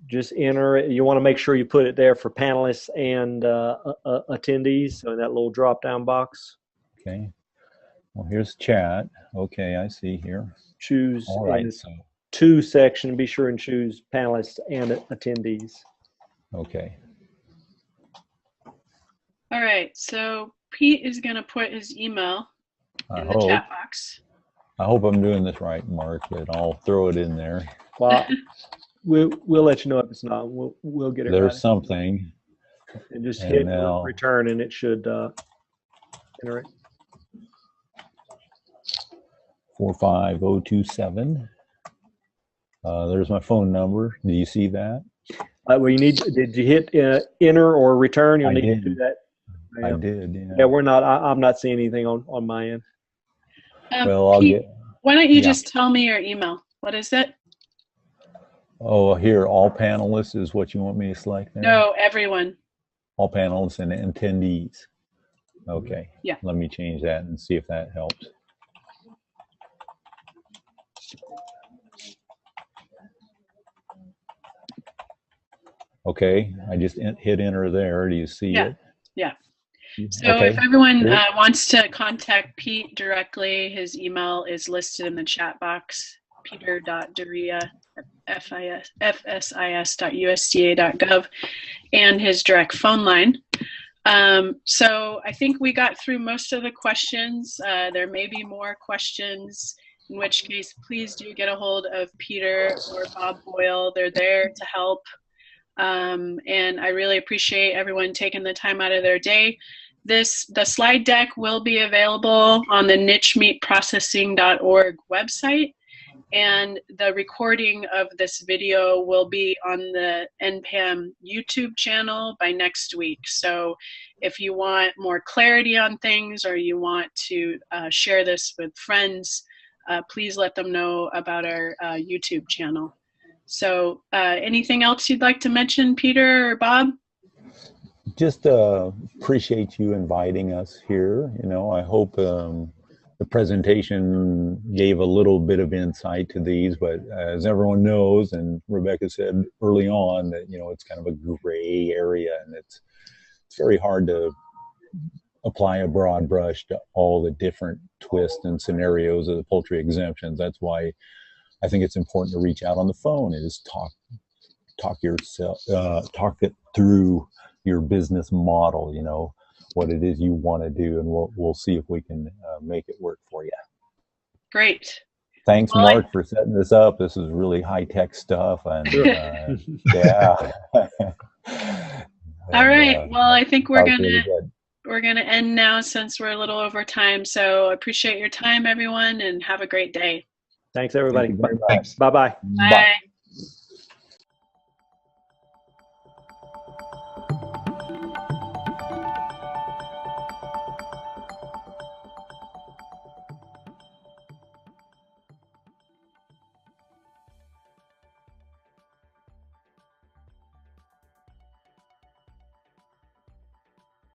Just enter it. You want to make sure you put it there for panelists and attendees, so in that little drop-down box. Okay. Well, here's chat. Okay, I see here. Choose. All right. To section. Be sure and choose panelists and attendees. Okay. All right. So Pete is going to put his email in the chat box. I hope I'm doing this right, Mark, but I'll throw it in there. Well, we'll let you know if it's not. We'll get it right. There's something. And just hit return, and it should enter it. 45027. There's my phone number. Do you see that? Well, did you hit enter or return? You'll need to do that. I did, yeah. Yeah, I'm not seeing anything on my end. Well, Why don't you Yeah. just tell me your email? What is it? Oh, here, all panelists is what you want me to select there? No, everyone. All panelists and attendees. Okay. Yeah. Let me change that and see if that helps. Okay, I just hit enter there. Do you see it? Yeah. So Okay. if everyone wants to contact Pete directly, his email is listed in the chat box, peter.doria@fsis.usda.gov, and his direct phone line. So I think we got through most of the questions. There may be more questions, in which case please do get a hold of Peter or Bob Boyle. They're there to help. And I really appreciate everyone taking the time out of their day. The slide deck will be available on the nichemeatprocessing.org website, and the recording of this video will be on the NPAN YouTube channel by next week. So if you want more clarity on things, or you want to share this with friends, please let them know about our YouTube channel. So anything else you'd like to mention, Peter or Bob? Just appreciate you inviting us here. You know, I hope the presentation gave a little bit of insight to these, but as everyone knows, and Rebecca said early on, that, you know, it's kind of a gray area, and it's very hard to apply a broad brush to all the different twists and scenarios of the poultry exemptions. That's why I think it's important to reach out on the phone, is talk it through your business model, you know, what it is you want to do, and we'll see if we can make it work for you. Great. Thanks, Mark, for setting this up. This is really high-tech stuff, and yeah. All right. Well, I think we're gonna end now, since we're a little over time. So I appreciate your time, everyone, and have a great day. Thanks, everybody. Thank you very much. Bye-bye. Bye.